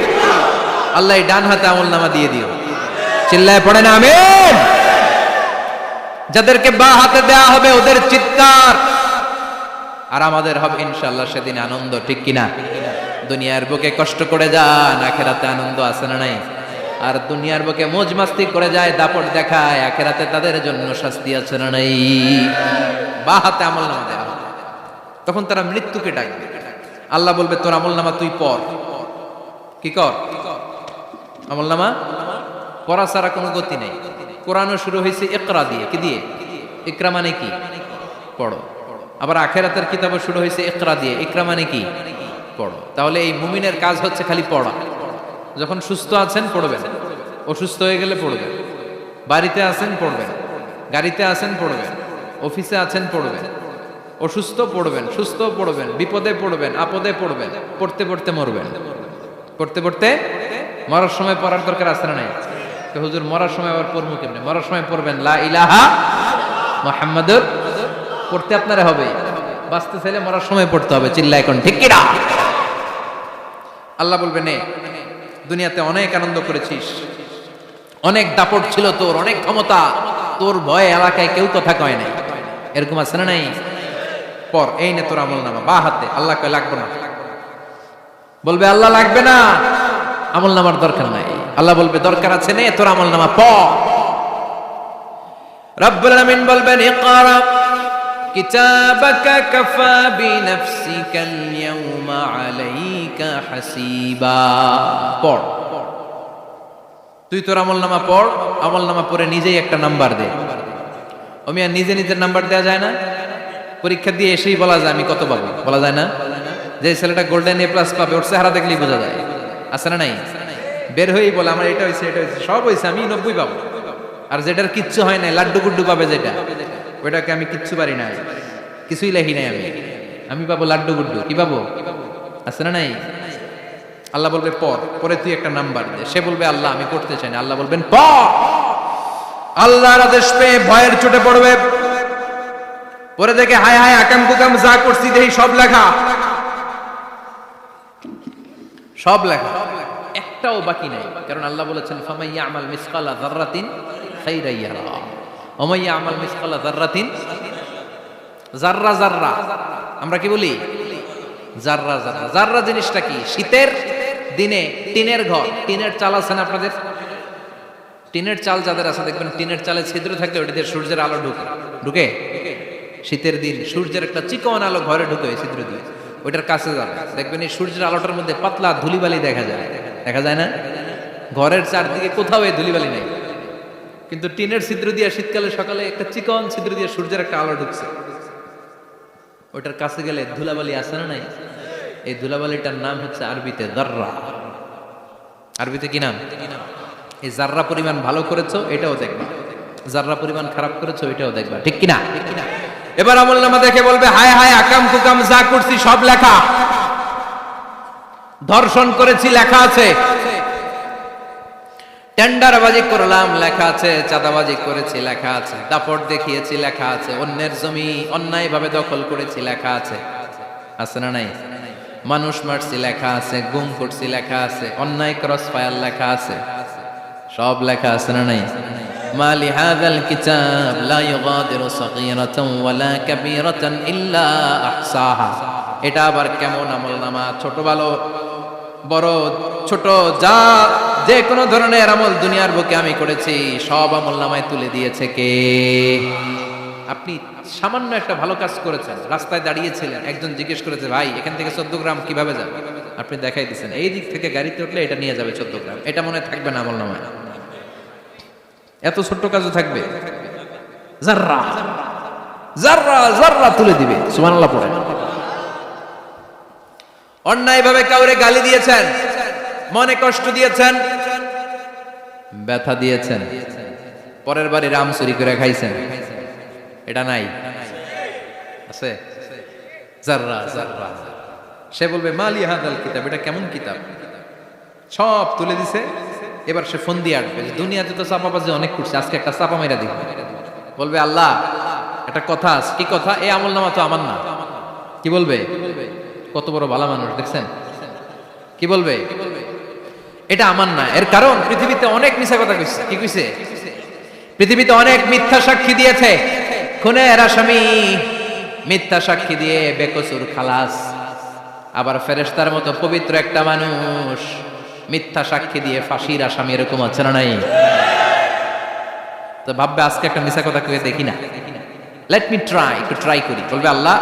আল্লাহ ডান হাতে আমলনামা দিয়ে দিও। চিল্লায় পড়েন আমিন। যাদেরকে বা হাতে দেয়া হবে ওদের চিৎকার, আর আমাদের হবে ইনশাআল্লাহ সেদিন আনন্দ। ঠিক কিনা? দুনিয়ার বুকে কষ্ট করে যান, আখিরাতে আনন্দ আছে না নাই? আর দুনিয়ার বুকে মौज মাস্তি করে যায়, দাপট দেখায়, আখিরাতে তাদের জন্য শাস্তি আছে না নাই? বা হাতে আমলনামা দেয়া হবে। তখন তারা মৃত্যুকে ডাকবে। আল্লাহ বলবে তোর আমলনামা তুই পড়। কি কর? আমলনামা পড়া ছাড়া কোনো গতি নেই। কোরআনও শুরু হয়েছে ইকরা দিয়ে। কি দিয়ে? ইকরা মানে কি? পড়ো। আবার আখিরাতের কিতাবও শুরু হয়েছে ইকরা দিয়ে। ইকরা মানে কি? পড়ো। তাহলে এই মুমিনের কাজ হচ্ছে খালি পড়া। যখন সুস্থ আছেন পড়বেন, অসুস্থ হয়ে গেলে পড়বেন, বাড়িতে আছেন পড়বেন, গাড়িতে আছেন পড়বেন, অফিসে আছেন পড়বেন, অসুস্থ পড়বেন, সুস্থ পড়বেন, বিপদে পড়বেন, আপদে পড়বেন, পড়তে পড়তে মরবেন। পড়তে পড়তে মরার সময় পড়ার দরকার আছে না নাই? তো হুজুর মরার সময় আবার পড়বো কেমনে? মরার সময় পড়বেন লা ইলাহা মুহাম্মাদুর। পড়তে আপনারা হবে, বাঁচতে চাইলে মরার সময় পড়তে হবে। চিল্লায় কোন ঠিক কিনা? আল্লাহ বলবে নে, দুনিয়াতে অনেক আনন্দ করেছিস, অনেক দাপট ছিল তোর, অনেক ক্ষমতা, তোর ভয়ে এলাকায় কেউ কথা কয় নাই। এরকম আছে না নাই? পর এই নে তোর আমলনামা বা হাতে। আল্লাহ কয় লাগবে না। বলবে আল্লাহ লাগবে না, আমলনামার দরকার নাই। আল্লাহ বলবে দরকার আছে, নে তোর আমলনামা পড়। রব্বুল আলামিন বলবেন ইকরা কিতাবাকা কাফা বিনাফসিকাল ইয়াউমা আলাইকা হাসিবা। পড়, তুই তোর আমলনামা পড়। আমলনামা পড়ে নিজেই একটা নাম্বার দে। ওমিয়া নিজে নিজের নাম্বার দেয়া যায় না? পরীক্ষা দিয়ে এসেই বলা যায় আমি কত পাবো? বলা যায় না? যে ছেলেটা গোল্ডেন এ প্লাস পাবে ওর চেহারা দেখলেই বোঝা যায়। আছে না নাই? বের হয়েই বলে আমার এটা হয়েছে, এটা হয়েছে, সব হয়েছে, আমি 90 পাবো। আর যেটার কিচ্ছু হয় নাই, লাড্ডু গুড্ডু পাবে যেটা, ওইটাকে আমি কিচ্ছু পারি নাই, কিছুই লেখি নাই, আমি পাবো লাড্ডু গুড্ডু। কি পাবো? আছে না নাই? আল্লাহ বলবে পড়, পরে তুই একটা নাম্বার দে। সে বলবে আল্লাহ আমি করতে চাই না। আল্লাহ বলবেন পড়। আল্লাহর আদেশ পেয়ে ভয়ের চোটে পড়বে। পরে দেখে হায় হায় আকাম কুকাম যা করছি দেখি সব লেখা, সব লেখা, একটাও বাকি নাই। কারণ আল্লাহ বলেছেন ফামাই ইয়ামাল মিসকালা যাররাতিন খাইরান ইয়ারা ওয়া মান ইয়ামাল মিসকালা যাররাতিন, যাররা যাররা আমরা কি বলি? যাররা যাররা। যাররা জিনিসটা কি? শীতের দিনে টিনের ঘর, টিনের চাল আছে না আপনাদের? টিনের চাল যাদের আছে দেখবেন টিনের চালে ছিদ্র থাকলে ওটা দিয়ে সূর্যের আলো ঢুকে। ঢুকে? শীতের দিন সূর্যের একটা চিকন আলো ঘরে ঢুকে ওই ছিদ্র দিয়ে, ওইটার কাছে যাবে, দেখবেন এই সূর্যের আলোটার মধ্যে পাতলা ধুলিবালি দেখা যায়। দেখা যায় না? ঘরের চারদিকে কোথাও এই ধুলিবালি নেই, কিন্তু টিনের ছিদ্র দিয়ে শীতকালে সকালে একটা চিকন ছিদ্র দিয়ে সূর্যের একটা আলো ঢুকছে। ওইটার কাছে গেলে ধুলাবালি আছে না নাই? এই ধুলাবালিটার নাম হচ্ছে আরবিতে যাররা। আরবিতে কি নাম? এই যাররা পরিমাণ ভালো করেছো এটাও দেখবা, যাররা পরিমাণ খারাপ করেছো এটাও দেখবা। ঠিক কিনা? এবার আমলনামা দেখে বলবে হায় হায় আকাম কুকাম যা করছি সব লেখা। ধর্ষণ করেছি লেখা আছে, টেন্ডারবাজি করলাম লেখা আছে, চাঁদাবাজি করেছি লেখা আছে, দাপট দেখিয়েছি লেখা আছে, অন্যের জমি অন্যায়ভাবে দখল করেছি লেখা আছে। আছে না নাই? মানুষ মারছি লেখা আছে, গুম করছি লেখা আছে, অন্যায় ক্রস ফায়ার লেখা আছে, সব লেখা আছে না নাই? মা লিহাযাল কিতাব লা ইউগাদিরু সাগীরাতান ওয়ালা কাবীরাতান ইল্লা আহসাহা। এটা আবার কেমন আমলনামা, ছোট ভালো বড় ছোট যা যে কোনো ধরনের আমল দুনিয়ার বুকে আমি করেছি সব আমলনামায় তুলে দিয়েছে কে? আপনি সামান্য একটা ভালো কাজ করেছেন, রাস্তায় দাঁড়িয়েছিলেন, একজন জিজ্ঞেস করেছে ভাই এখান থেকে 14 গ্রাম কিভাবে যাবে, আপনি দেখাই দিচ্ছেন এই দিক থেকে গাড়িতে উঠলে এটা নিয়ে যাবে 14 গ্রাম, এটা মনে থাকবে না আমলনামায়? এত ছোট্ট কাজও থাকবে? জাররা জাররা জাররা তুলে দিবে। সুবহানাল্লাহ পড়ে। অন্যায় ভাবে কাউরে গালি দিয়েছেন, মনে কষ্ট দিয়েছেন, ব্যথা দিয়েছেন, পরের বাড়ি রাম চুরি করে খাইছেন, এটা নাই? আছে? জাররা জাররা। সে বলবে মালি হাদাল কিতাব, এটা কেমন কিতাব, সব তুলে দিছে। এবার সে ফোন দিয়ে আসবে, দুনিয়াতে তো চাপাবাজি অনেক করছে, আজকে একটা চাপা মেরা দিব। বলবে আল্লাহ একটা কথা আছে। কি কথা? এই আমলনামা তো আমার না। কি বলবে? কত বড় ভালো মানুষ দেখছেন, কি বলবে? এটা আমার না। এর কারণ পৃথিবীতে অনেক মিথ্যা কথা কইছে। কি কইছে? পৃথিবীতে অনেক মিথ্যা সাক্ষী দিয়েছে, খুনের আসামি মিথ্যা সাক্ষী দিয়ে বেকসুর খালাস। আবার ফেরেশতার মতো পবিত্র একটা মানুষ মিথ্যা সাক্ষী দিয়ে ফাঁসির আসামি, এরকম আছে না নাই? তো ভাববে আজকে একটা মিথ্যা কথা কয়ে দেখি না, লেট মি ট্রাই, একটু ট্রাই করি। বলবে আল্লাহ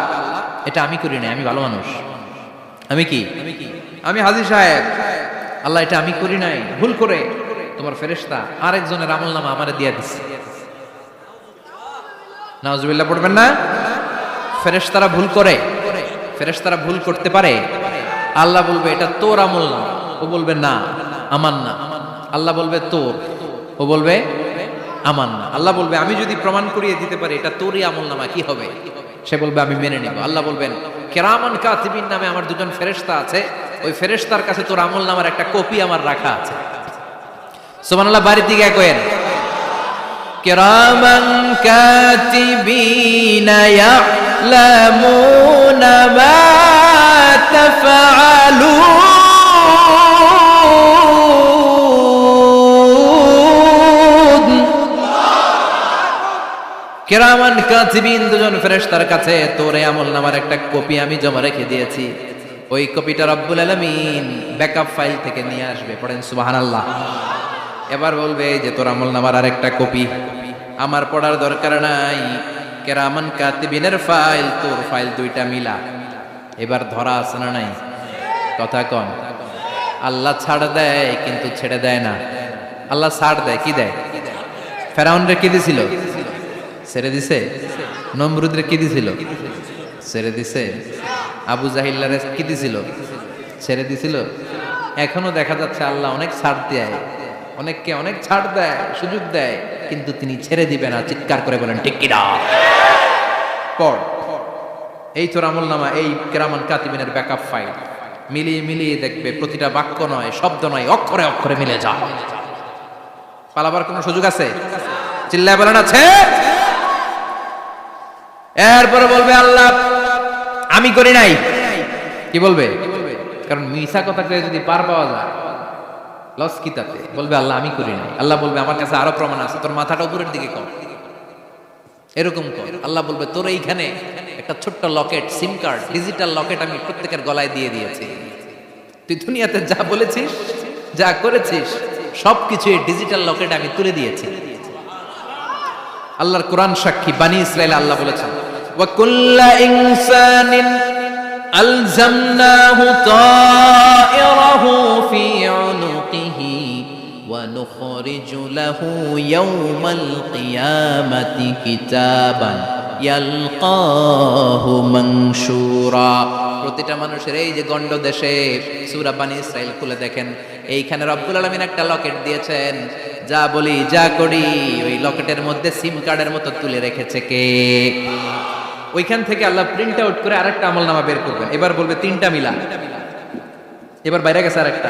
এটা আমি করি নাই, আমি ভালো মানুষ। আমি কি? আমি হাজী সাহেব। আল্লাহ এটা আমি করি নাই, ভুল করে তোমার ফেরেশতা আরেকজনের আমলনামা আমারে দিয়ে দিচ্ছে। নাউজুবিল্লাহ পড়বেন না? ফেরেশতারা ভুল করে, ফেরেশতারা ভুল করতে পারে। আল্লাহ বলবে এটা তোর আমলনামা, ও বলবে না আমার না। আল্লাহ বলবে তোর, ও বলবে আমার না। আল্লাহ বলবে আমি যদি প্রমাণ করিয়ে দিতে পারি এটা তোরই আমলনামা, কি হবে? সে বলবে আমি মেনে নেব। আল্লাহ বলবেন কিরামান কাতিবিন নামে আমার দুজন ফেরেশতা আছে, ওই ফেরেশতার কাছে তোর আমলনামার একটা কপি আমার রাখা আছে। সুবহানাল্লাহ। বাড়ির দিকে কইেন কিরামান কাতিবিনা ইয়ালামুনা মা তাফআলুন। কিরামান কাতিবিন দুজন ফেরেশতার কাছে তোর আমলনামার একটা কপি আমি জমা রেখে দিয়েছি। ওই কপিটা রব্বুল আলামিন ব্যাকআপ ফাইল থেকে নিয়ে আসবে। পড়েন সুবহানাল্লাহ। এবার বলবে এই যে তোর আমলনামার আরেকটা কপি, আমার পড়ার দরকার নাই, কিরামান কাতিবিনের ফাইল তোর ফাইল দুইটা মিলা। এবার ধরা আছে না নাই? কথা কন। আল্লাহ ছাড় দেয় কিন্তু ছেড়ে দেয় না। আল্লাহ ছাড় দেয়, কি দেয়? ফেরাউনরে কি দিছিল? ছেড়ে দিছে। নমরুদরে কি দিছিল? ছেড়ে দিছে। আবু জাহিল্লারে কি দিছিল? ছেড়ে দিছিল। এখনো দেখা যাচ্ছে আল্লাহ অনেক ছাড় দেয়, অনেককে অনেক ছাড় দেয়, সুযোগ দেয়, কিন্তু তিনি ছেড়ে দিবে না। চিৎকার করে বলেন ঠিক কিনা? পড় এই তোর আমলনামা, এই কিরামান কাতিবিনের ব্যাকআপ ফাইল মিলিয়ে মিলিয়ে দেখবে প্রতিটা বাক্য নয়, শব্দ নয়, অক্ষরে অক্ষরে মিলে যায়। পালাবার কোনো সুযোগ আছে? চিল্লায় বলেন আছে? এরপরে বলবে আল্লাহ আমি করি নাই। কি বলবে? কারণ মিথ্যা কথা কয়ে যদি পার পাওয়া যায় লস কি তাতে? বলবে আল্লাহ আমি করি নাই। আল্লাহ বলবে আমার কাছে আরো প্রমাণ আছে, তোর মাথাটা উপরের দিকে কর, এরকম কর। আল্লাহ বলবে তোর এইখানে একটা ছোট্ট লকেট, সিম কার্ড, ডিজিটাল লকেট আমি প্রত্যেকের গলায় দিয়ে দিয়েছি। তুই দুনিয়াতে যা বলেছিস, যা করেছিস, সবকিছু এই ডিজিটাল লকেট আমি তুলে দিয়েছি। আল্লাহর কোরআন সাক্ষী, বানি ইসরাইল আল্লাহ বলেছেন ওয়া কুল্লা ইনসানিন আলজামনাহু তায়রাহু ফি উনুকিহি ওয়া নুখরিজু লাহু ইয়াওমাল কিয়ামাতি কিতাবান ইয়ালকাহু মানশুরা। প্রতিটা মানুষের এই যে গন্ড দেশে সূরা বানি ইসরাইল খুলে দেখেন, এইখানে রব্বুল আলামিন একটা লকেট দিয়েছেন। যা বলি যা করি ওই লকেটের মধ্যে সিম কার্ডের মতো তুলে রেখেছে কে? ওইখান থেকে আল্লাহ প্রিন্ট আউট করে আরেকটা আমলনামা বের করবেন। এবার বলবে তিনটা মিলা। এবার বাইরে গেছে আরেকটা।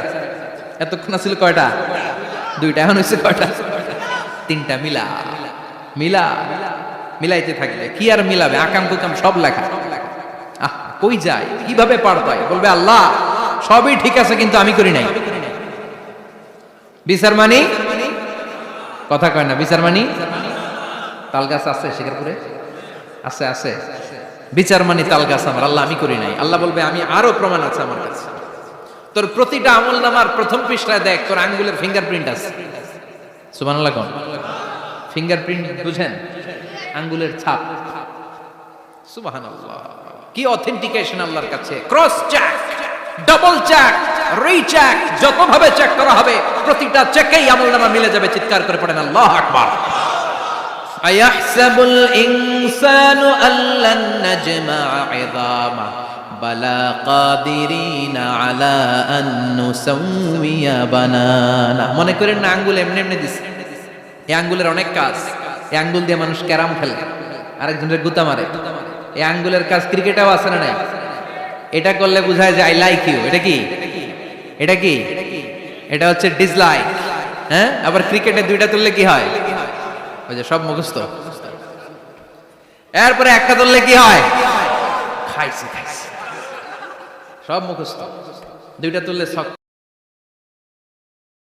এতক্ষণ ছিল কয়টা? দুইটা। এখন হয়েছে কয়টা? তিনটা। মিলা মিলা মিলাইতে থাকবে। কি আর মিলাবে? আকাম কুকাম সব লেখা। আহ কই যায়, কিভাবে পার পায়? বলবে আল্লাহ সবই ঠিক আছে কিন্তু আমি করি নাই। বিচার মানি কথা কয় না। বিচার মানি তাল গাছ আছে শিকারপুরে? আছে আছে। বিচার মানি তাল গাছ আমার। আল্লাহ আমি করি নাই। আল্লাহ বলবে আমি আরো প্রমাণ আছে আমার কাছে। তোর প্রতিটা আমল নামার প্রথম পৃষ্ঠায় দেখ তোর আঙ্গুলের ফিঙ্গারপ্রিন্ট আছে। সুবহানাল্লাহ কোন ফিঙ্গারপ্রিন্ট বুঝেন? আঙ্গুলের ছাপ। সুবহানাল্লাহ, কি অথেন্টিকেশন আল্লাহর কাছে। Cross check, double check, recheck, যতভাবে চেক করা হবে প্রতিটা চেকেই আমলনামা মিলে যাবে। চিৎকার করে পড়েন আল্লাহু আকবার। আয়াহসাবুল ইনসানু আল্লান নাজমা'a 'ইযামা বালা কাদিরিনা আলা আন নুসাউইয়া বানানা। মনে করেন না আঙ্গুল এমনি এমনি দিছে। এই আঙ্গুলের অনেক কাজ। এই আঙ্গুল দিয়ে মানুষ ক্যারাম খেলে, আরেকজনের গুতা মারে। এই আঙ্গুলের কাজ ক্রিকেটেও আছে না নাই? এটা করলে বোঝায় যে আই লাইক ইউ। এটা কি? এটা কি? এটা হচ্ছে ডিসলাইক। হ্যাঁ, আবার ক্রিকেটে দুইটা তুললে কি হয়? ওই যে সব মুখস্থ। এরপরে একটা তুললে কি হয়? খাইছি খাইছি, সব মুখস্থ। দুইটা তুললে